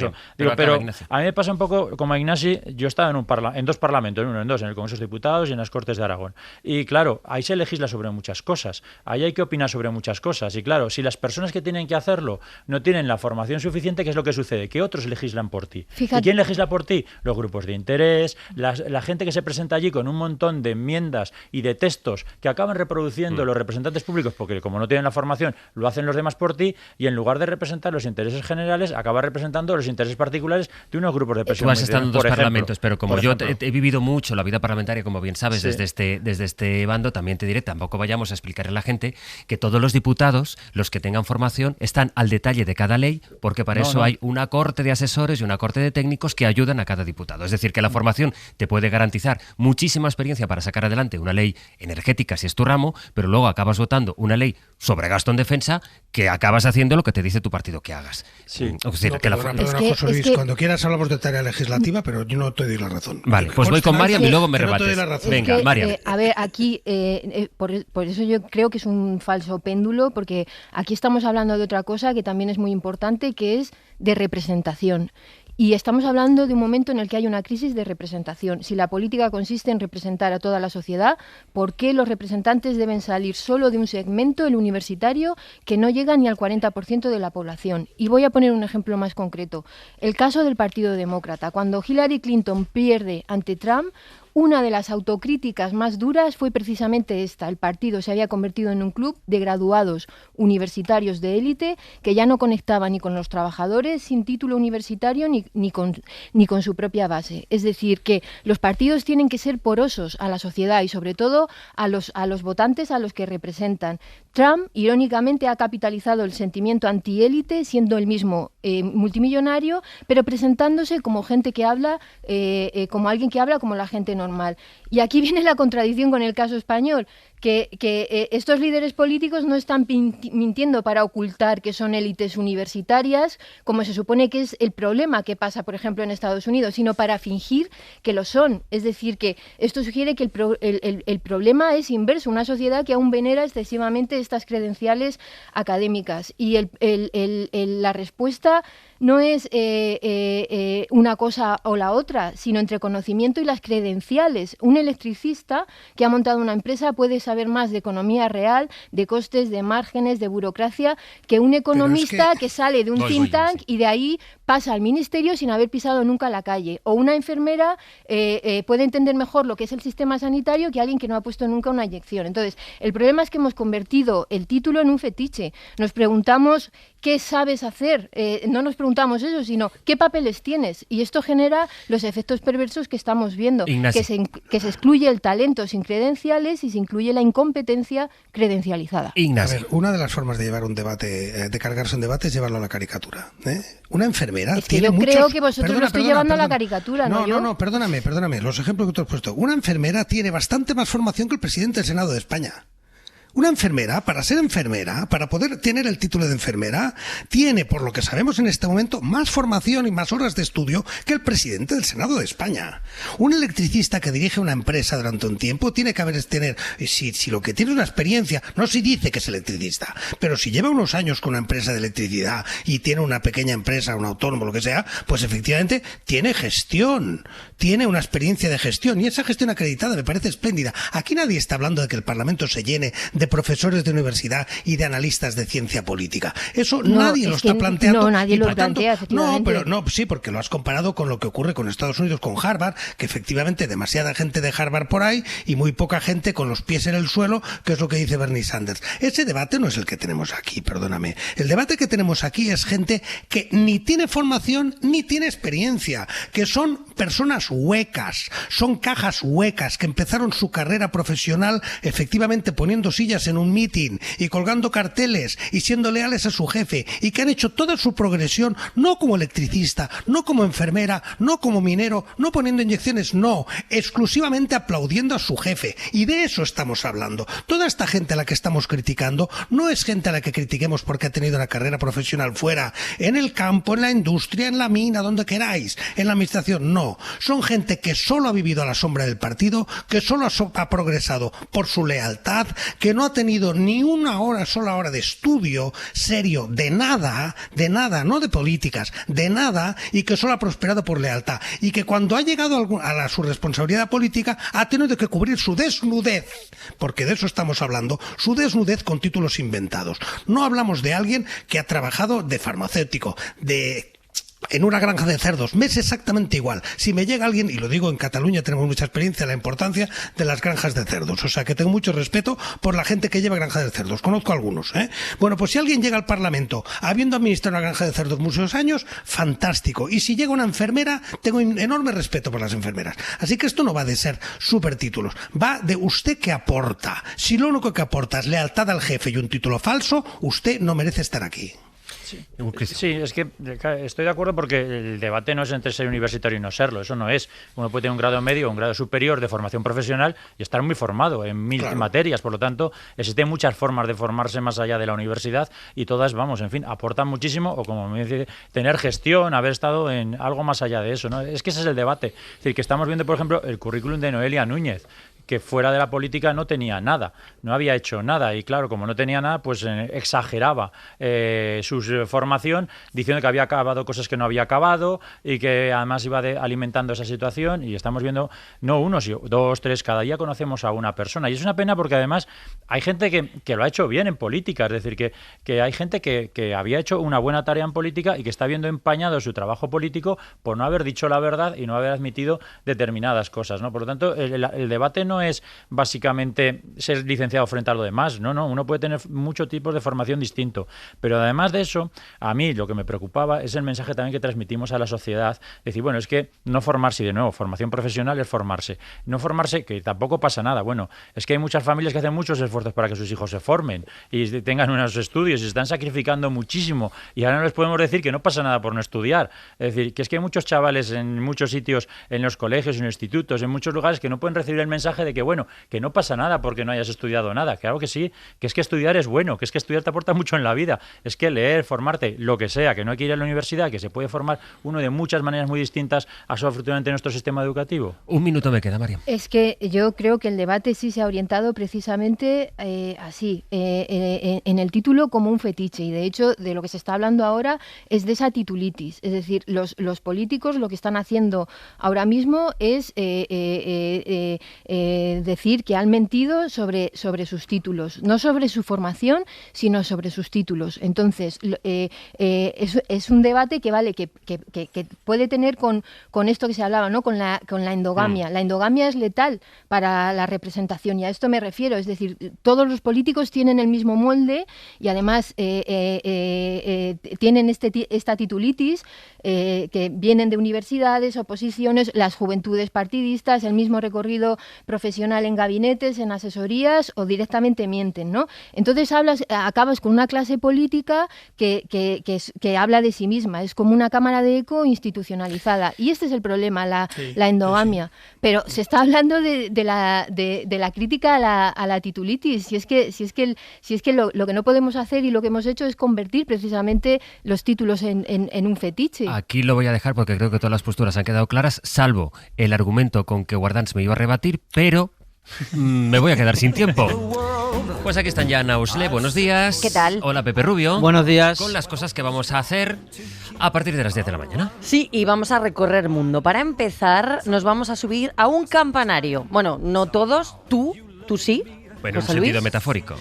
pero a mí me pasa un poco como a Ignacio. Yo he estado en 2 parlamentos, en el Congreso de Diputados y en las Cortes de Aragón. Y claro, ahí se legisla sobre muchas cosas. Ahí hay que opinar sobre muchas cosas. Y claro, si las personas que tienen que hacerlo no tienen la formación suficiente, ¿qué es lo que sucede? Que otros legislan por ti. Fíjate. ¿Y quién legisla por ti? Los grupos de interés, la gente que se presenta allí con un montón de enmiendas y de textos que acaban reproduciendo los representantes públicos porque como no tienen la formación lo hacen los demás por ti y en lugar de representar los intereses generales acaba representando los intereses particulares de unos grupos de presión. Tú has estado en 2 parlamentos, pero como yo he vivido mucho la vida parlamentaria, como bien sabes, desde este bando, también te diré, tampoco vayamos a explicar a la gente que todos los diputados, los que tengan formación, están al detalle de cada ley porque para eso hay una corte de asesores y una corte de técnicos que ayudan a cada diputado. Es decir, que la formación te puede garantizar muchísima experiencia para sacar adelante una ley energética si es tu ramo, pero luego acabas votando una ley sobre gasto en defensa que acabas haciendo lo que te dice tu partido que hagas. Sí. Es decir, perdona, José Luis, cuando quieras hablamos de tarea legislativa, pero yo no te doy la razón. Vale, pues voy con Mariam y luego me rebates. Venga, Mariam. A ver, aquí, por eso yo creo que es un falso péndulo, porque aquí estamos hablando de otra cosa que también es muy importante, que es de representación. Y estamos hablando de un momento en el que hay una crisis de representación. Si la política consiste en representar a toda la sociedad, ¿por qué los representantes deben salir solo de un segmento, el universitario, que no llega ni al 40% de la población? Y voy a poner un ejemplo más concreto. El caso del Partido Demócrata. Cuando Hillary Clinton pierde ante Trump, una de las autocríticas más duras fue precisamente esta. El partido se había convertido en un club de graduados universitarios de élite que ya no conectaba ni con los trabajadores sin título universitario ni con su propia base. Es decir, que los partidos tienen que ser porosos a la sociedad y sobre todo a los votantes a los que representan. Trump, irónicamente, ha capitalizado el sentimiento antiélite, siendo el mismo multimillonario, pero presentándose como gente que habla, como alguien que habla como la gente normal. Y aquí viene la contradicción con el caso español, que estos líderes políticos no están mintiendo para ocultar que son élites universitarias, como se supone que es el problema que pasa, por ejemplo, en Estados Unidos, sino para fingir que lo son. Es decir, que esto sugiere que el problema es inverso, una sociedad que aún venera excesivamente estas credenciales académicas. Y la respuesta no es una cosa o la otra, sino entre conocimiento y las credenciales. Un electricista que ha montado una empresa puede saber más de economía real, de costes, de márgenes, de burocracia, que un economista que sale de un think tank y de ahí pasa al ministerio sin haber pisado nunca la calle. O una enfermera puede entender mejor lo que es el sistema sanitario que alguien que no ha puesto nunca una inyección. Entonces, el problema es que hemos convertido el título en un fetiche. Nos preguntamos qué sabes hacer. No nos preguntamos eso, sino qué papeles tienes. Y esto genera los efectos perversos que estamos viendo. Que se excluye el talento sin credenciales y se incluye la incompetencia credencializada. Ignacio. A ver, una de las formas de llevar un debate, de cargarse un debate, es llevarlo a la caricatura. Una enfermera es que tiene creo que vosotros lo estáis llevando a la caricatura, ¿no? No, perdóname. Los ejemplos que tú has puesto. Una enfermera tiene bastante más formación que el presidente del Senado de España. Una enfermera, para ser enfermera, para poder tener el título de enfermera, tiene, por lo que sabemos en este momento, más formación y más horas de estudio que el presidente del Senado de España. Un electricista que dirige una empresa durante un tiempo tiene que tener, si lo que tiene es una experiencia, no si dice que es electricista, pero si lleva unos años con una empresa de electricidad y tiene una pequeña empresa, un autónomo, lo que sea, pues efectivamente tiene gestión, tiene una experiencia de gestión y esa gestión acreditada me parece espléndida. Aquí nadie está hablando de que el Parlamento se llene de profesores de universidad y de analistas de ciencia política. Eso nadie lo está planteando. No, nadie lo plantea, efectivamente. Sí, porque lo has comparado con lo que ocurre con Estados Unidos, con Harvard, que efectivamente demasiada gente de Harvard por ahí y muy poca gente con los pies en el suelo, que es lo que dice Bernie Sanders. Ese debate no es el que tenemos aquí, perdóname. El debate que tenemos aquí es gente que ni tiene formación ni tiene experiencia, que son personas huecas, son cajas huecas que empezaron su carrera profesional efectivamente poniendo sillas en un meeting y colgando carteles y siendo leales a su jefe y que han hecho toda su progresión no como electricista, no como enfermera, no como minero, no poniendo inyecciones, no, exclusivamente aplaudiendo a su jefe. Y de eso estamos hablando. Toda esta gente a la que estamos criticando no es gente a la que critiquemos porque ha tenido una carrera profesional fuera, en el campo, en la industria, en la mina, donde queráis, en la administración, no. Son gente que solo ha vivido a la sombra del partido, que solo ha progresado por su lealtad, que no ha tenido ni una sola hora de estudio serio de nada, no de políticas, de nada, y que solo ha prosperado por lealtad, y que cuando ha llegado a su responsabilidad política ha tenido que cubrir su desnudez, porque de eso estamos hablando, su desnudez con títulos inventados. No hablamos de alguien que ha trabajado de farmacéutico, en una granja de cerdos, me es exactamente igual. Si me llega alguien, y lo digo, en Cataluña tenemos mucha experiencia en la importancia de las granjas de cerdos, o sea que tengo mucho respeto por la gente que lleva granja de cerdos, conozco a algunos, Bueno, pues si alguien llega al Parlamento habiendo administrado una granja de cerdos muchos años, fantástico, y si llega una enfermera, tengo enorme respeto por las enfermeras. Así que esto no va de ser supertítulos, va de usted que aporta. Si lo único que aporta es lealtad al jefe y un título falso, usted no merece estar aquí. Sí, es que estoy de acuerdo porque el debate no es entre ser universitario y no serlo, eso no es. Uno puede tener un grado medio o un grado superior de formación profesional y estar muy formado en mil materias, por lo tanto existen muchas formas de formarse más allá de la universidad y todas, aportan muchísimo o como me dice, tener gestión, haber estado en algo más allá de eso, ¿no? Es que ese es el debate, es decir, que estamos viendo por ejemplo el currículum de Noelia Núñez, que fuera de la política no tenía nada, no había hecho nada. Y claro, como no tenía nada, pues exageraba su formación, diciendo que había acabado cosas que no había acabado y que además iba alimentando esa situación. Y estamos viendo, no uno, sino 2, 3, cada día conocemos a una persona. Y es una pena porque además hay gente que lo ha hecho bien en política, es decir, que hay gente que había hecho una buena tarea en política y que está viendo empañado su trabajo político por no haber dicho la verdad y no haber admitido determinadas cosas, ¿no? Por lo tanto, el debate no es básicamente ser licenciado frente a lo demás, no, uno puede tener muchos tipos de formación distinto, pero además de eso, a mí lo que me preocupaba es el mensaje también que transmitimos a la sociedad, decir, bueno, es que no formarse, y de nuevo, formación profesional es formarse, no formarse, que tampoco pasa nada, bueno, es que hay muchas familias que hacen muchos esfuerzos para que sus hijos se formen y tengan unos estudios y se están sacrificando muchísimo y ahora no les podemos decir que no pasa nada por no estudiar, es decir, que es que hay muchos chavales en muchos sitios, en los colegios, en los institutos, en muchos lugares que no pueden recibir el mensaje de que, bueno, que no pasa nada porque no hayas estudiado nada, claro que sí, que es que estudiar es bueno, que es que estudiar te aporta mucho en la vida, es que leer, formarte, lo que sea, que no hay que ir a la universidad, que se puede formar uno de muchas maneras muy distintas a su afortunadamente nuestro sistema educativo. Un minuto me queda, María. Es que yo creo que el debate sí se ha orientado precisamente así, en el título como un fetiche, y de hecho de lo que se está hablando ahora es de esa titulitis, es decir, los políticos lo que están haciendo ahora mismo es decir que han mentido sobre sus títulos, no sobre su formación, sino sobre sus títulos. Entonces, es un debate que vale, que puede tener con esto que se hablaba, ¿no? Con la endogamia. La endogamia es letal para la representación, y a esto me refiero, es decir, todos los políticos tienen el mismo molde y además tienen esta titulitis que vienen de universidades, oposiciones, las juventudes partidistas, el mismo recorrido profesional en gabinetes, en asesorías, o directamente mienten, ¿no? Entonces acabas con una clase política que habla de sí misma, es como una cámara de eco institucionalizada, y este es el problema, la endogamia. Sí. Pero se está hablando de la crítica a la titulitis, si es que lo que no podemos hacer y lo que hemos hecho es convertir precisamente los títulos en un fetiche. Aquí lo voy a dejar porque creo que todas las posturas han quedado claras, salvo el argumento con que Guardans me iba a rebatir, pero me voy a quedar sin tiempo. Pues aquí están ya Ana Usle, buenos días. ¿Qué tal? Hola Pepe Rubio. Buenos días. Con las cosas que vamos a hacer a partir de las 10 de la mañana. Sí, y vamos a recorrer mundo. Para empezar, nos vamos a subir a un campanario. Bueno, no todos, tú sí. Bueno, en un sentido metafórico.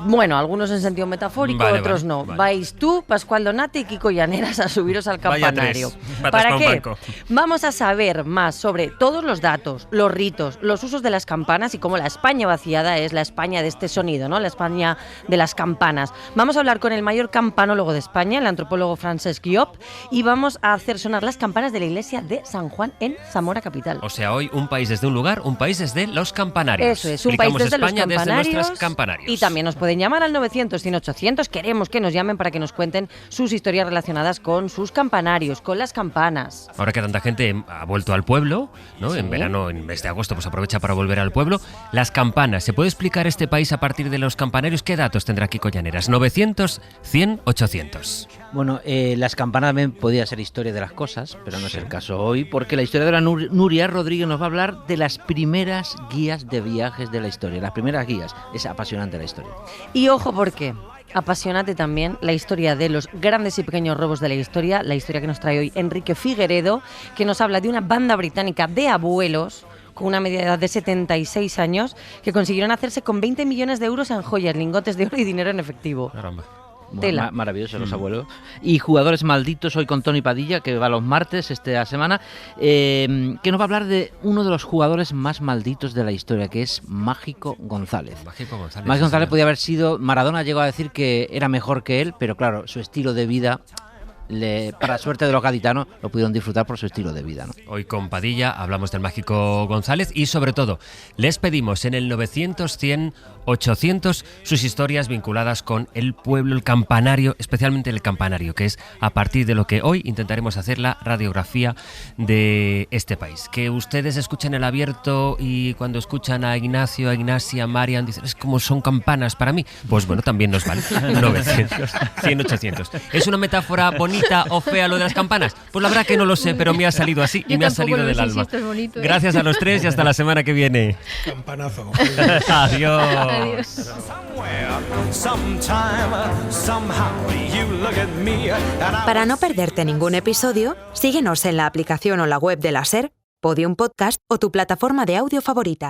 Bueno, algunos en sentido metafórico, otros no. Vale. Vais tú, Pascual Donati y Kiko Llaneras a subiros al campanario. ¿Para qué? Vamos a saber más sobre todos los datos, los ritos, los usos de las campanas y cómo la España vaciada es la España de este sonido, ¿no? La España de las campanas. Vamos a hablar con el mayor campanólogo de España, el antropólogo Francesc Llop, y vamos a hacer sonar las campanas de la iglesia de San Juan en Zamora capital. O sea, hoy un país desde un lugar, un país desde los campanarios. Eso es, un país desde los campanarios, desde nuestros campanarios. Y también nos pueden llamar al 900-100-800. Queremos que nos llamen para que nos cuenten sus historias relacionadas con sus campanarios, con las campanas. Ahora que tanta gente ha vuelto al pueblo, ¿no? Sí. En verano, en mes de agosto, pues aprovecha para volver al pueblo. Las campanas. ¿Se puede explicar este país a partir de los campanarios? ¿Qué datos tendrá Kiko Llaneras? 900-100-800. Bueno, las campanas también podía ser historia de las cosas, pero no es el caso hoy, porque la historiadora Nuria Rodríguez nos va a hablar de las primeras guías de viajes de la historia. Las primeras guías. Es apasionante la historia. Y ojo, porque apasionante también la historia de los grandes y pequeños robos de la historia que nos trae hoy Enrique Figueredo, que nos habla de una banda británica de abuelos con una media edad de 76 años que consiguieron hacerse con 20 millones de euros en joyas, lingotes de oro y dinero en efectivo. Caramba. Maravilloso los abuelos. Y jugadores malditos hoy con Tony Padilla, que va los martes esta semana, que nos va a hablar de uno de los jugadores más malditos de la historia, que es Mágico González. Mágico González podía haber sido... Maradona llegó a decir que era mejor que él, pero claro, su estilo de vida... para suerte de los gaditanos, lo pudieron disfrutar por su estilo de vida, ¿no? Hoy con Padilla hablamos del Mágico González y sobre todo les pedimos en el 900-100-800 sus historias vinculadas con el pueblo, el campanario, especialmente el campanario, que es a partir de lo que hoy intentaremos hacer la radiografía de este país. Que ustedes escuchan El Abierto y cuando escuchan a Ignacio, a Ignacia, a Marian, dicen, es como son campanas para mí. Pues bueno, también nos vale. 900-100-800. Es una metáfora bonita bonita o fea lo de las campanas? Pues la verdad que no lo sé, pero me ha salido así y me ha salido del alma. Gracias a los tres y hasta la semana que viene. Campanazo. Adiós. Para no perderte ningún episodio, síguenos en la aplicación o la web de la SER, Podium Podcast o tu plataforma de audio favorita.